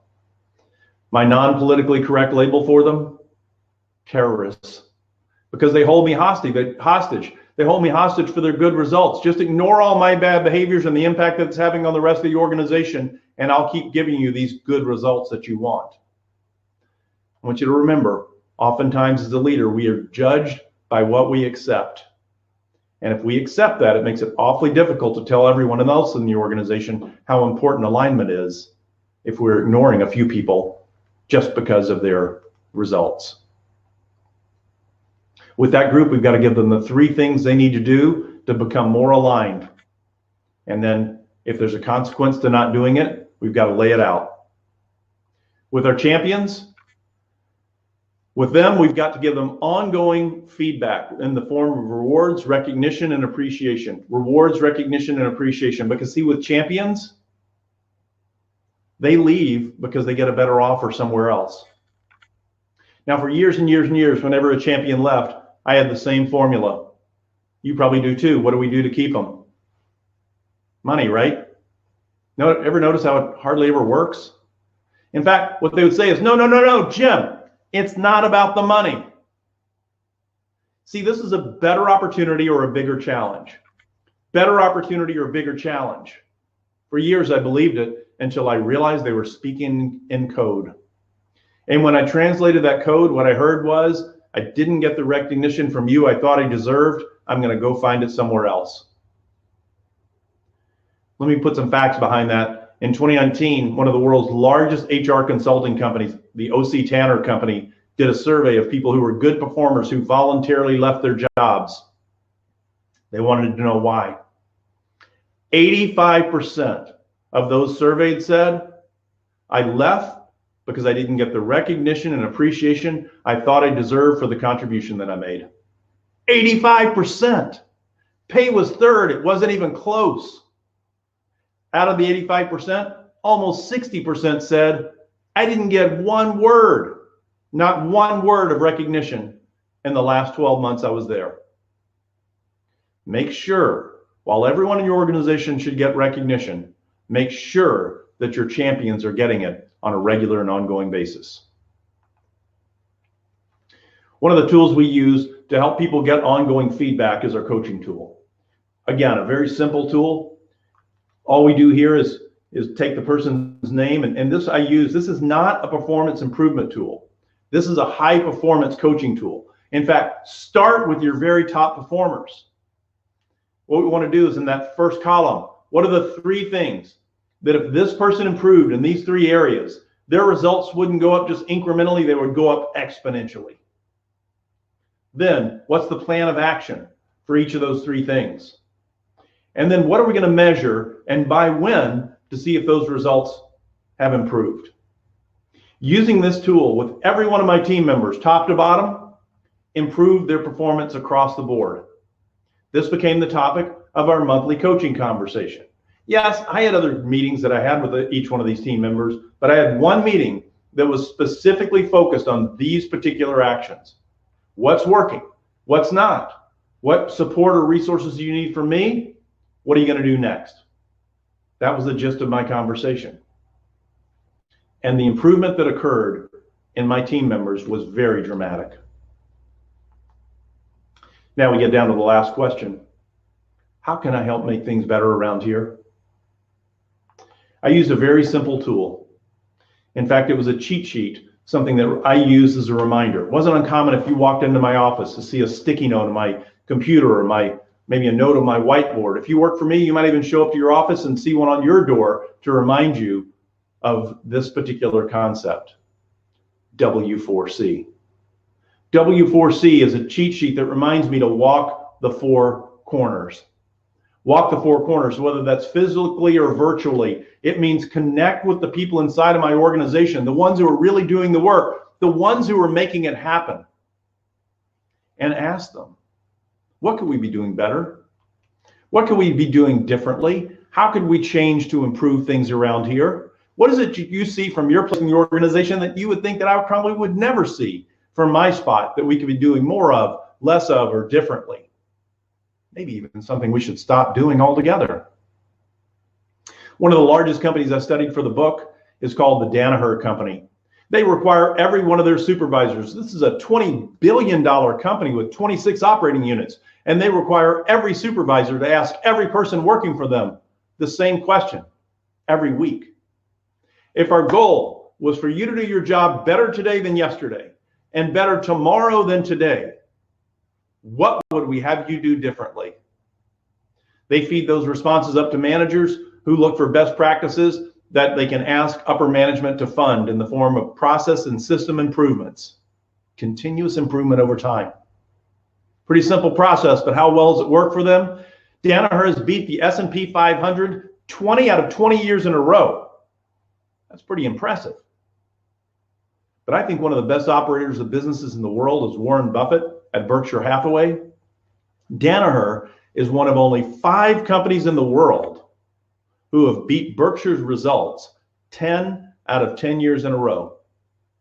[SPEAKER 2] My non-politically correct label for them? Terrorists. Because they hold me hostage. They hold me hostage for their good results. Just ignore all my bad behaviors and the impact that it's having on the rest of the organization, and I'll keep giving you these good results that you want. I want you to remember, oftentimes as a leader, we are judged by what we accept. And if we accept that, it makes it awfully difficult to tell everyone else in the organization how important alignment is if we're ignoring a few people just because of their results. With that group, we've got to give them the 3 things they need to do to become more aligned. And then if there's a consequence to not doing it, we've got to lay it out. With our champions, with them, we've got to give them ongoing feedback in the form of rewards, recognition, and appreciation. Rewards, recognition, and appreciation. Because see, with champions, they leave because they get a better offer somewhere else. Now, for years and years and years, whenever a champion left, I had the same formula. You probably do too. What do we do to keep them? Money, right? No, ever notice how it hardly ever works? In fact, what they would say is, no, Jim, it's not about the money. See, this is a better opportunity or a bigger challenge. Better opportunity or bigger challenge. For years, I believed it until I realized they were speaking in code. And when I translated that code, what I heard was, I didn't get the recognition from you I thought I deserved. I'm going to go find it somewhere else. Let me put some facts behind that. In 2019, one of the world's largest HR consulting companies, the O.C. Tanner Company, did a survey of people who were good performers who voluntarily left their jobs. They wanted to know why. 85% of those surveyed said, I left because I didn't get the recognition and appreciation I thought I deserved for the contribution that I made. 85%. Pay was third. It wasn't even close. Out of the 85%, almost 60% said, I didn't get one word, not one word of recognition in the last 12 months I was there. Make sure, while everyone in your organization should get recognition, make sure that your champions are getting it on a regular and ongoing basis. One of the tools we use to help people get ongoing feedback is our coaching tool. Again, a very simple tool. All we do here is take the person's name, and this is not a performance improvement tool. This is a high performance coaching tool. In fact, start with your very top performers. What we want to do is in that first column, what are the three things that if this person improved in these three areas, their results wouldn't go up just incrementally, they would go up exponentially. Then what's the plan of action for each of those three things? And then what are we going to measure and by when to see if those results have improved? Using this tool with every one of my team members, top to bottom, improved their performance across the board. This became the topic of our monthly coaching conversation. Yes, I had other meetings that I had with each one of these team members, but I had one meeting that was specifically focused on these particular actions. What's working? What's not? What support or resources do you need from me? What are you going to do next? That was the gist of my conversation. And the improvement that occurred in my team members was very dramatic. Now we get down to the last question. How can I help make things better around here? I used a very simple tool. In fact, it was a cheat sheet, something that I used as a reminder. It wasn't uncommon if you walked into my office to see a sticky note on my computer or maybe a note on my whiteboard. If you work for me, you might even show up to your office and see one on your door to remind you of this particular concept, W4C. W4C is a cheat sheet that reminds me to walk the four corners. Walk the four corners, whether that's physically or virtually. It means connect with the people inside of my organization, the ones who are really doing the work, the ones who are making it happen, and ask them, what could we be doing better? What could we be doing differently? How could we change to improve things around here? What is it you see from your place in your organization that you would think that I probably would never see from my spot that we could be doing more of, less of, or differently? Maybe even something we should stop doing altogether. One of the largest companies I studied for the book is called the Danaher Company. They require every one of their supervisors. This is a $20 billion company with 26 operating units. And they require every supervisor to ask every person working for them the same question every week. If our goal was for you to do your job better today than yesterday and better tomorrow than today, what would we have you do differently? They feed those responses up to managers who look for best practices that they can ask upper management to fund in the form of process and system improvements, continuous improvement over time. Pretty simple process, but how well does it work for them? Danaher has beat the S&P 500 20 out of 20 years in a row. That's pretty impressive. But I think one of the best operators of businesses in the world is Warren Buffett at Berkshire Hathaway. Danaher is one of only 5 companies in the world who have beat Berkshire's results 10 out of 10 years in a row.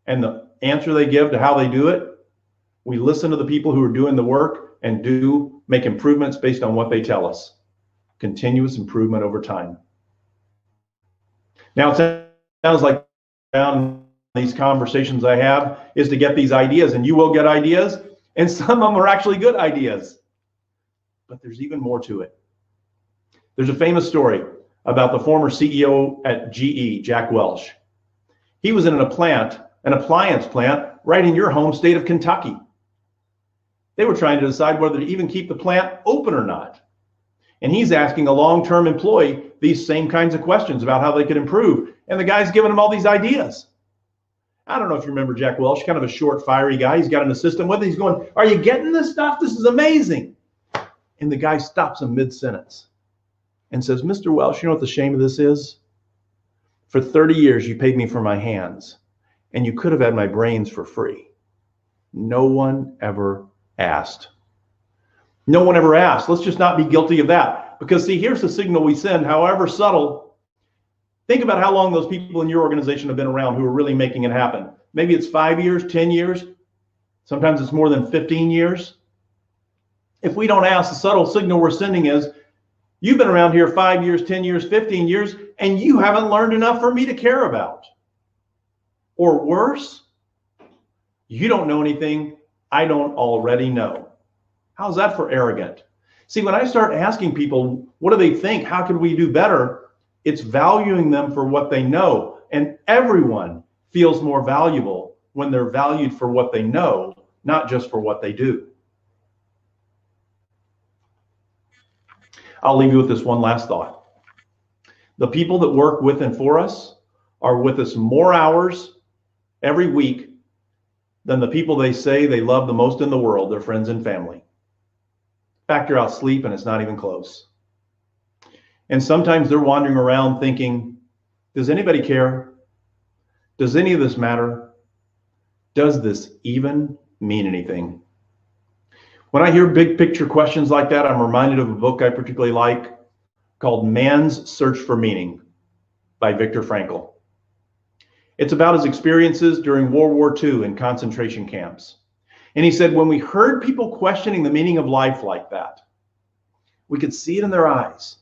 [SPEAKER 2] And the answer they give to how they do it. We listen to the people who are doing the work and do make improvements based on what they tell us. Continuous improvement over time. Now, it sounds like down these conversations I have is to get these ideas, and you will get ideas, and some of them are actually good ideas. But there's even more to it. There's a famous story about the former CEO at GE, Jack Welch. He was in an appliance plant right in your home state of Kentucky. They were trying to decide whether to even keep the plant open or not. And he's asking a long-term employee these same kinds of questions about how they could improve. And the guy's giving him all these ideas. I don't know if you remember Jack Welch, kind of a short, fiery guy. He's got an assistant with him. He's going, "Are you getting this stuff? This is amazing." And the guy stops him mid-sentence and says, "Mr. Welch, you know what the shame of this is? For 30 years, you paid me for my hands, and you could have had my brains for free. No one ever asked." No one ever asked. Let's just not be guilty of that. Because see, here's the signal we send, however subtle. Think about how long those people in your organization have been around who are really making it happen. Maybe it's 5 years, 10 years. Sometimes it's more than 15 years. If we don't ask, the subtle signal we're sending is, you've been around here 5 years, 10 years, 15 years, and you haven't learned enough for me to care about. Or worse, you don't know anything I don't already know. How's that for arrogant? See, when I start asking people, what do they think? How can we do better? It's valuing them for what they know. And everyone feels more valuable when they're valued for what they know, not just for what they do. I'll leave you with this one last thought. The people that work with and for us are with us more hours every week than the people they say they love the most in the world, their friends and family. Factor out sleep and it's not even close. And sometimes they're wandering around thinking, does anybody care? Does any of this matter? Does this even mean anything? When I hear big picture questions like that, I'm reminded of a book I particularly like called Man's Search for Meaning by Viktor Frankl. It's about his experiences during World War II in concentration camps. And he said, when we heard people questioning the meaning of life like that, we could see it in their eyes.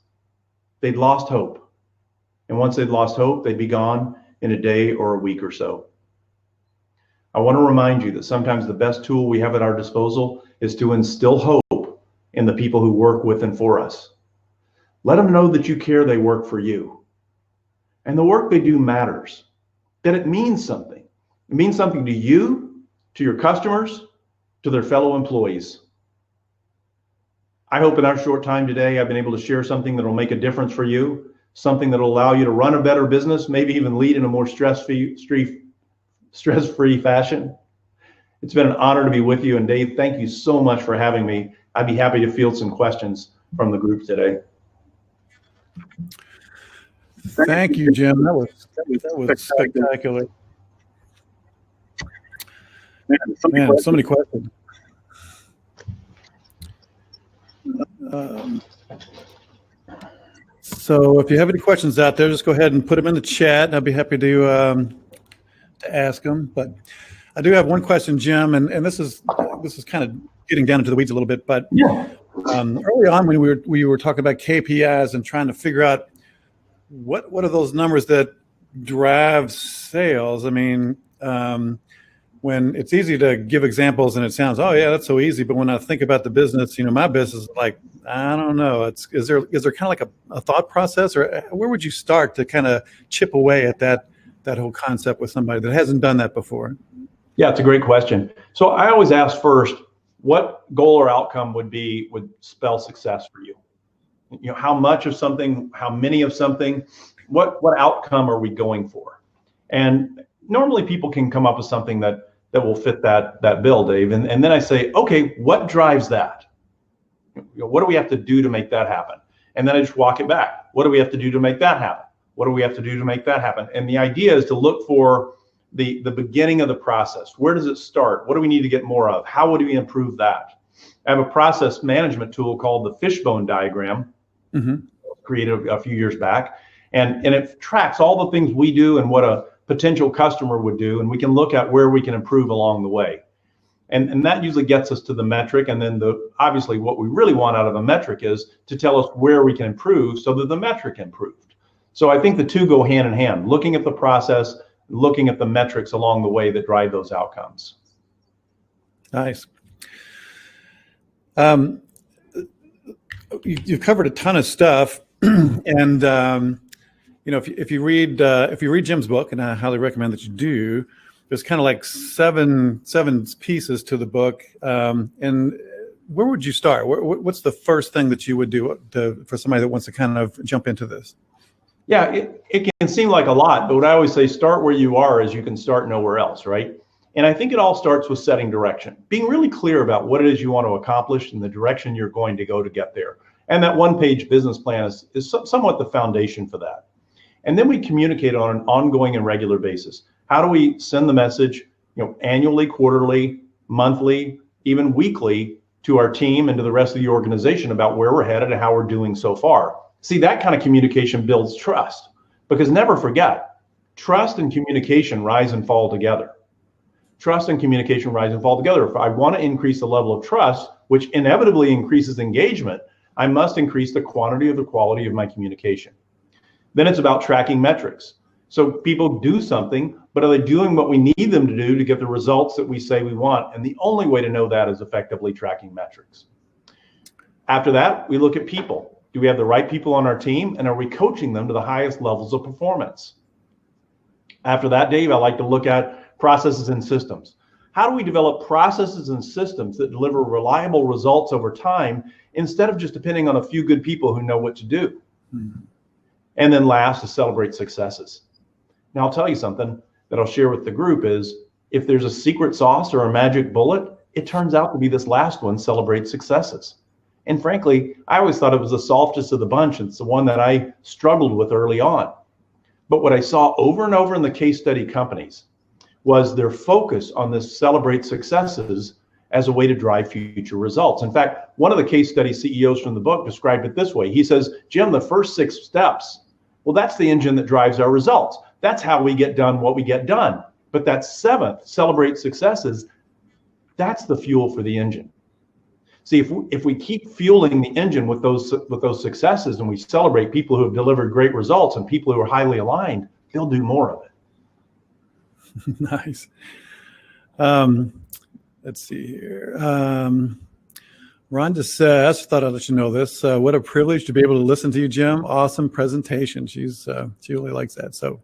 [SPEAKER 2] They'd lost hope. And once they'd lost hope, they'd be gone in a day or a week or so. I want to remind you that sometimes the best tool we have at our disposal is to instill hope in the people who work with and for us. Let them know that you care they work for you. And the work they do matters, that it means something. It means something to you, to your customers, to their fellow employees. I hope in our short time today, I've been able to share something that will make a difference for you, something that will allow you to run a better business, maybe even lead in a more stress-free fashion. It's been an honor to be with you. And Dave, thank you so much for having me. I'd be happy to field some questions from the group today.
[SPEAKER 1] Thank you, Jim. That was spectacular. Man, so many questions. So if you have any questions out there, just go ahead and put them in the chat. I'd be happy to ask them. But I do have one question, Jim, and this is kind of getting down into the weeds a little bit. But
[SPEAKER 2] yeah.
[SPEAKER 1] Early on, when we were talking about KPIs and trying to figure out what are those numbers that drive sales. I mean, when it's easy to give examples and it sounds, oh yeah, that's so easy. But when I think about the business, my business is like, I don't know. Is there kind of like a thought process, or where would you start to kind of chip away at that whole concept with somebody that hasn't done that before? Yeah,
[SPEAKER 2] it's a great question. So I always ask first, what goal or outcome would spell success for you? How much of something, how many of something, what outcome are we going for? And normally people can come up with something that will fit that bill, Dave. And then I say, okay, what drives that? What do we have to do to make that happen? And then I just walk it back. What do we have to do to make that happen? What do we have to do to make that happen? And the idea is to look for the beginning of the process. Where does it start? What do we need to get more of? How would we improve that? I have a process management tool called the fishbone diagram, created a few years back. And it tracks all the things we do and what potential customer would do, and we can look at where we can improve along the way. And that usually gets us to the metric. And then obviously what we really want out of a metric is to tell us where we can improve so that the metric improved. So I think the two go hand in hand, looking at the process, looking at the metrics along the way that drive those outcomes.
[SPEAKER 1] Nice. You've covered a ton of stuff, and if you read Jim's book, and I highly recommend that you do, there's kind of like seven pieces to the book. And where would you start? What's the first thing that you would do for somebody that wants to kind of jump into this?
[SPEAKER 2] Yeah, it can seem like a lot, but what I always say, start where you are as you can start nowhere else, right? And I think it all starts with setting direction, being really clear about what it is you want to accomplish and the direction you're going to go to get there. And that one-page business plan is somewhat the foundation for that. And then we communicate on an ongoing and regular basis. How do we send the message, annually, quarterly, monthly, even weekly to our team and to the rest of the organization about where we're headed and how we're doing so far? See, that kind of communication builds trust, because never forget, trust and communication rise and fall together. Trust and communication rise and fall together. If I want to increase the level of trust, which inevitably increases engagement, I must increase the quantity or the quality of my communication. Then it's about tracking metrics. So people do something, but are they doing what we need them to do to get the results that we say we want? And the only way to know that is effectively tracking metrics. After that, we look at people. Do we have the right people on our team, and are we coaching them to the highest levels of performance? After that, Dave, I like to look at processes and systems. How do we develop processes and systems that deliver reliable results over time instead of just depending on a few good people who know what to do? Mm-hmm. And then last is celebrate successes. Now, I'll tell you something that I'll share with the group is, if there's a secret sauce or a magic bullet, it turns out to be this last one, celebrate successes. And frankly, I always thought it was the softest of the bunch. It's the one that I struggled with early on. But what I saw over and over in the case study companies was their focus on this celebrate successes as a way to drive future results. In fact, one of the case study CEOs from the book described it this way. He says, Jim, the first 6 steps, well, that's the engine that drives our results. That's how we get done what we get done. But that 7th, celebrate successes, that's the fuel for the engine. See, if we keep fueling the engine with those successes, and we celebrate people who have delivered great results and people who are highly aligned, they'll do more of it.
[SPEAKER 1] Nice. Let's see here. Rhonda says, thought I'd let you know this. What a privilege to be able to listen to you, Jim. Awesome presentation. She really likes that. So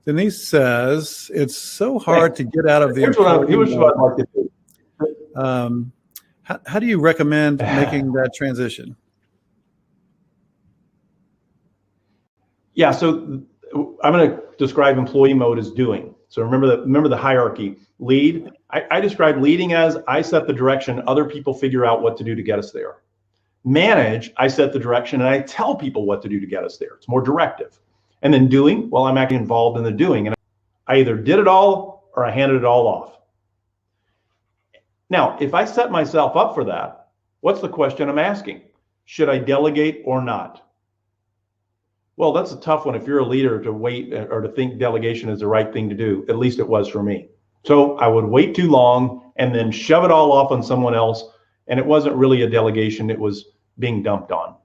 [SPEAKER 1] Denise says, it's so hard to get out of the.
[SPEAKER 2] Here's what I'd like to do.
[SPEAKER 1] How do you recommend making that transition?
[SPEAKER 2] Yeah, so I'm going to describe employee mode as doing. So remember the hierarchy. Lead, I describe leading as I set the direction, other people figure out what to do to get us there. Manage, I set the direction and I tell people what to do to get us there. It's more directive. And then doing, well, I'm actually involved in the doing. And I either did it all or I handed it all off. Now, if I set myself up for that, what's the question I'm asking? Should I delegate or not? Well, that's a tough one if you're a leader to wait or to think delegation is the right thing to do. At least it was for me. So I would wait too long and then shove it all off on someone else. And it wasn't really a delegation. It was being dumped on.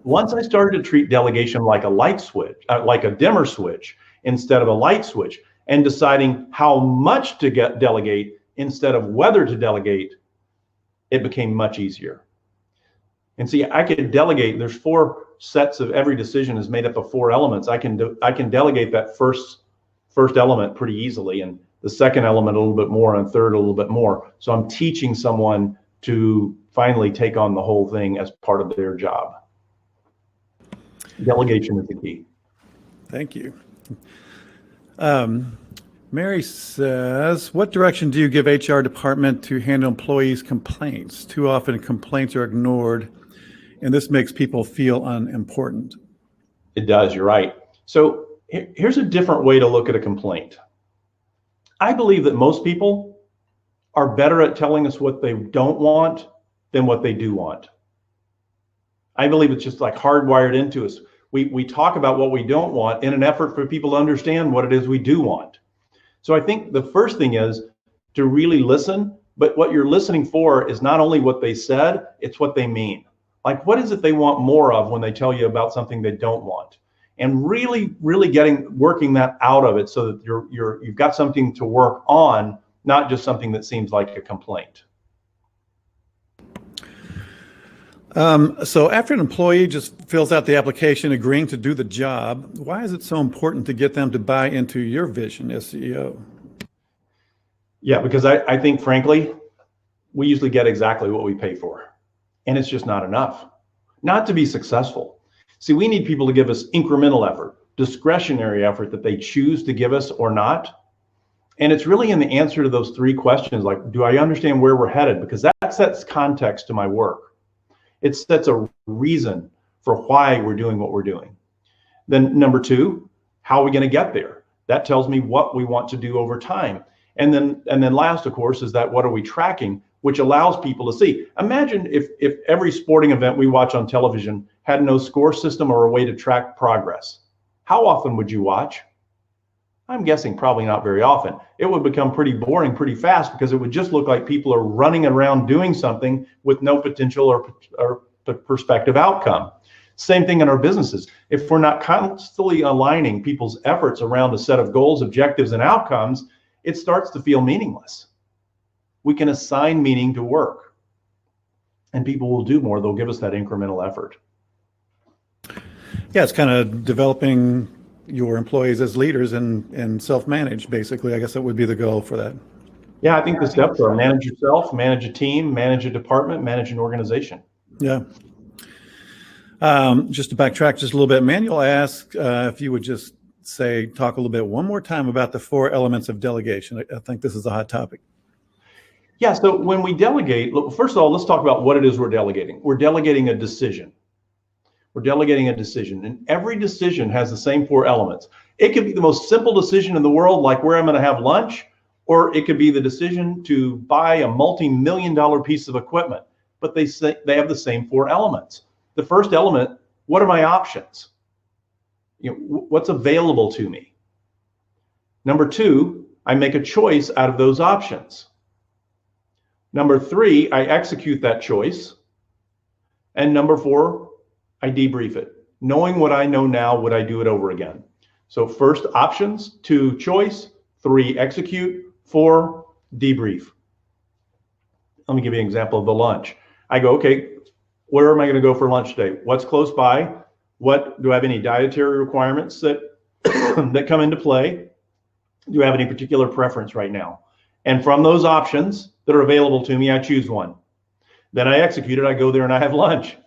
[SPEAKER 2] Once I started to treat delegation like a light switch, like a dimmer switch instead of a light switch, and deciding how much to delegate instead of whether to delegate, it became much easier. And see, I could delegate. There's 4 sets of every decision is made up of 4 elements. I can delegate that first element pretty easily, and the second element a little bit more, and third a little bit more. So I'm teaching someone to finally take on the whole thing as part of their job. Delegation is the key.
[SPEAKER 1] Thank you. Mary says, what direction do you give HR department to handle employees' complaints? Too often complaints are ignored, and this makes people feel unimportant.
[SPEAKER 2] It does, you're right. So here's a different way to look at a complaint. I believe that most people are better at telling us what they don't want than what they do want. I believe it's just like hardwired into us. We talk about what we don't want in an effort for people to understand what it is we do want. So I think the first thing is to really listen, but what you're listening for is not only what they said, it's what they mean. Like, what is it they want more of when they tell you about something they don't want? And really working that out of it so that you've got something to work on, not just something that seems like a complaint.
[SPEAKER 1] So after an employee just fills out the application agreeing to do the job, why is it so important to get them to buy into your vision as CEO?
[SPEAKER 2] Yeah, because I think, frankly, we usually get exactly what we pay for. And it's just not enough, not to be successful. See, we need people to give us incremental effort, discretionary effort that they choose to give us or not. And it's really in the answer to those three questions, like, do I understand where we're headed? Because that sets context to my work. It sets a reason for why we're doing what we're doing. Then number two, how are we going to get there? That tells me what we want to do over time. And then last, of course, is that what are we tracking, which allows people to see. Imagine if every sporting event we watch on television had no score system or a way to track progress. How often would you watch? I'm guessing probably not very often. It would become pretty boring pretty fast because it would just look like people are running around doing something with no potential or prospective outcome. Same thing in our businesses. If we're not constantly aligning people's efforts around a set of goals, objectives, and outcomes, it starts to feel meaningless. We can assign meaning to work, and people will do more. They'll give us that incremental effort.
[SPEAKER 1] Yeah, it's kind of developing your employees as leaders and self-manage, basically. I guess that would be the goal for that.
[SPEAKER 2] Yeah, I think the steps are manage yourself, manage a team, manage a department, manage an organization.
[SPEAKER 1] Yeah. Just to backtrack just a little bit, Manuel asked if you would just talk a little bit one more time about the 4 elements of delegation. I think this is a hot topic.
[SPEAKER 2] Yeah, so when we delegate, first of all, let's talk about what it is we're delegating. We're delegating a decision. We're delegating a decision, and every decision has the same 4 elements. It could be the most simple decision in the world, like where I'm going to have lunch, or it could be the decision to buy a multi-million-dollar piece of equipment. But they have the same 4 elements. The first element, what are my options? What's available to me? Number 2, I make a choice out of those options. Number 3, I execute that choice. And number 4, I debrief it. Knowing what I know now, would I do it over again? So first, options. 2, choice. 3, execute. 4, debrief. Let me give you an example of the lunch. I go, okay, where am I going to go for lunch today? What's close by? What do I have any dietary requirements that that come into play? Do I have any particular preference right now? And from those options that are available to me, I choose one. Then I execute it. I go there and I have lunch.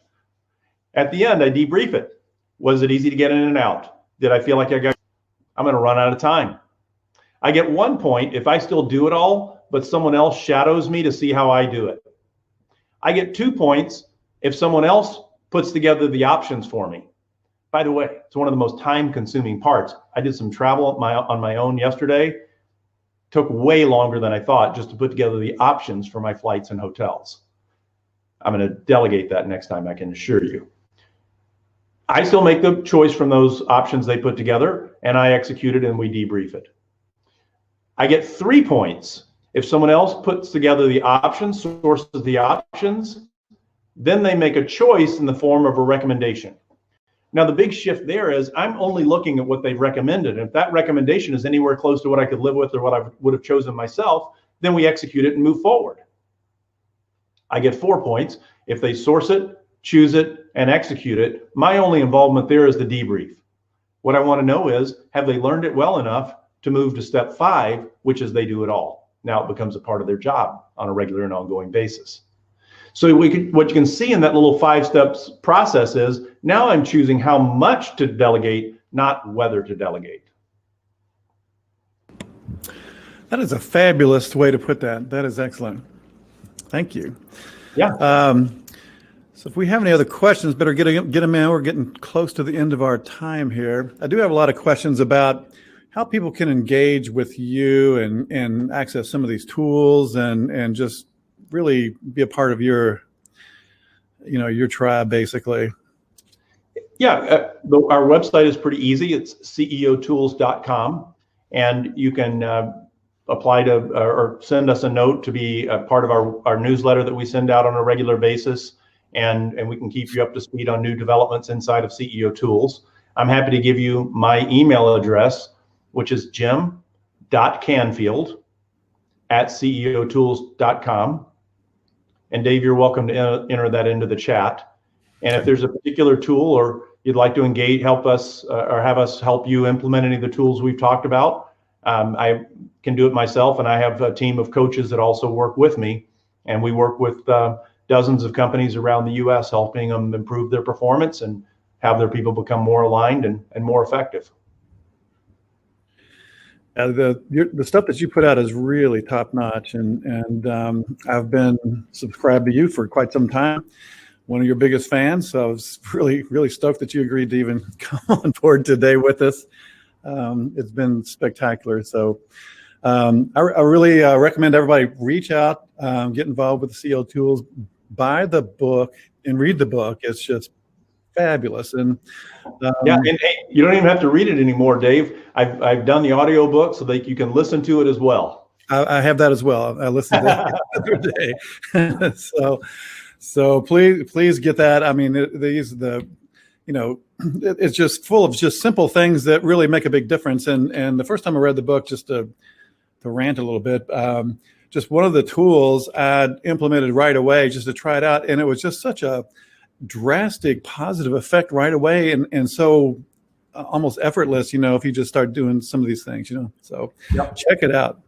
[SPEAKER 2] At the end, I debrief it. Was it easy to get in and out? Did I feel like I'm going to run out of time? I get 1 point if I still do it all, but someone else shadows me to see how I do it. I get 2 points if someone else puts together the options for me. By the way, it's one of the most time-consuming parts. I did some travel on my own yesterday. Took way longer than I thought just to put together the options for my flights and hotels. I'm going to delegate that next time, I can assure you. I still make the choice from those options they put together, and I execute it and we debrief it. I get 3 points if someone else puts together the options, sources the options, then they make a choice in the form of a recommendation. Now, the big shift there is I'm only looking at what they've recommended. And if that recommendation is anywhere close to what I could live with or what I would have chosen myself, then we execute it and move forward. I get 4 points if they source it, choose it, and execute it. My only involvement there is the debrief. What I want to know is, have they learned it well enough to move to step 5, which is they do it all. Now it becomes a part of their job on a regular and ongoing basis. So what you can see in that little 5 steps process is now I'm choosing how much to delegate, not whether to delegate.
[SPEAKER 1] That is a fabulous way to put that. That is excellent. Thank you.
[SPEAKER 2] Yeah.
[SPEAKER 1] So if we have any other questions, better get them in. We're getting close to the end of our time here. I do have a lot of questions about how people can engage with you and access some of these tools and just really be a part of your tribe, basically.
[SPEAKER 2] Yeah, our website is pretty easy. It's ceotools.com, and you can apply to or send us a note to be a part of our newsletter that we send out on a regular basis, and we can keep you up to speed on new developments inside of CEO Tools. I'm happy to give you my email address, which is jim.canfield@ceotools.com. And Dave, you're welcome to enter that into the chat. And if there's a particular tool or you'd like to engage, help us or have us help you implement any of the tools we've talked about, I can do it myself, and I have a team of coaches that also work with me. And we work with dozens of companies around the U.S., helping them improve their performance and have their people become more aligned and more effective.
[SPEAKER 1] The stuff that you put out is really top notch, and I've been subscribed to you for quite some time. One of your biggest fans, so I was really stoked that you agreed to even come on board today with us. It's been spectacular. So I really recommend everybody reach out, get involved with the CEO Tools, buy the book, and read the book. It's just fabulous. And
[SPEAKER 2] yeah, and hey, you don't even have to read it anymore, Dave. I've done the audio book so that you can listen to it as well.
[SPEAKER 1] I have that as well. I listen to it every day. So please get that. I mean, it's just full of just simple things that really make a big difference. And the first time I read the book, just to rant a little bit, just one of the tools I'd implemented right away just to try it out, and it was just such a drastic positive effect right away, and so almost effortless, if you just start doing some of these things, so yep. Check it out.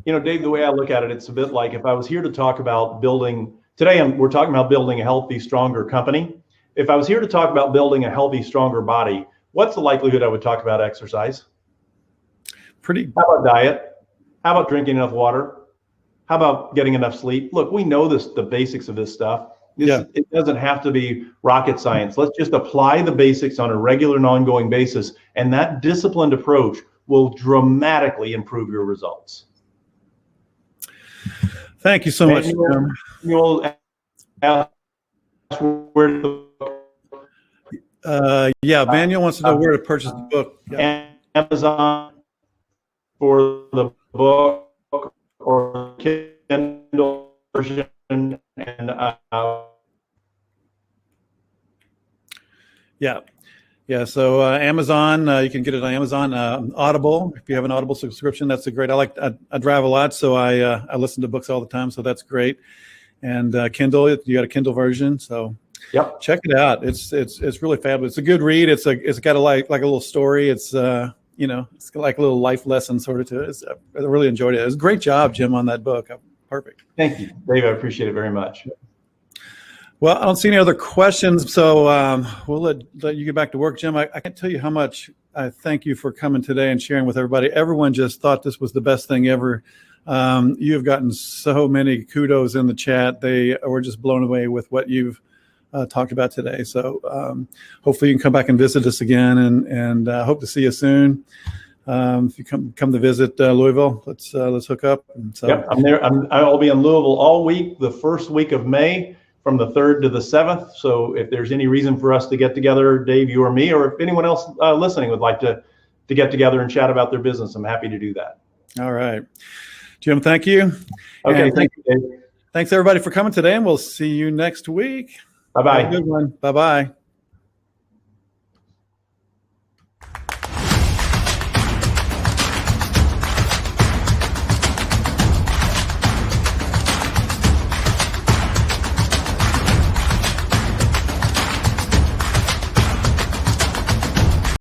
[SPEAKER 2] Dave, the way I look at it, it's a bit like if I was here to talk about building today, we're talking about building a healthy, stronger company. If I was here to talk about building a healthy, stronger body, what's the likelihood I would talk about exercise? How about diet? How about drinking enough water? How about getting enough sleep? Look, we know the basics of this stuff. It doesn't have to be rocket science. Let's just apply the basics on a regular and ongoing basis, and that disciplined approach will dramatically improve your results.
[SPEAKER 1] Thank you so much, Jim.
[SPEAKER 2] You'll ask where
[SPEAKER 1] Manuel wants to know where to purchase the book.
[SPEAKER 2] Yeah. Amazon for the book or Kindle version, and
[SPEAKER 1] so Amazon, you can get it on Amazon. Audible, if you have an Audible subscription, that's great. I drive a lot, so I listen to books all the time, so that's great. And Kindle, you got a Kindle version, so
[SPEAKER 2] yep,
[SPEAKER 1] check it out. It's really fabulous. It's a good read. It's got like a little story. It's it's like a little life lesson sort of to it. I really enjoyed it. It was a great job, Jim, on that book. Perfect.
[SPEAKER 2] Thank you, Dave. I appreciate it very much.
[SPEAKER 1] Well, I don't see any other questions, so we'll let you get back to work, Jim. I can't tell you how much I thank you for coming today and sharing with everybody. Everyone just thought this was the best thing ever. You have gotten so many kudos in the chat. They were just blown away with what you've talked about today. So hopefully you can come back and visit us again, and hope to see you soon. If you come to visit Louisville, let's hook up. And so,
[SPEAKER 2] yep, I'm there. I'll be in Louisville all week, the first week of May, from the 3rd to the 7th. So if there's any reason for us to get together, Dave, you or me, or if anyone else listening would like to get together and chat about their business, I'm happy to do that.
[SPEAKER 1] All right. Jim, thank you.
[SPEAKER 2] Okay, thank you, Dave.
[SPEAKER 1] Thanks, everybody, for coming today, and we'll see you next week.
[SPEAKER 2] Bye-bye.
[SPEAKER 1] Have a good one. Bye-bye.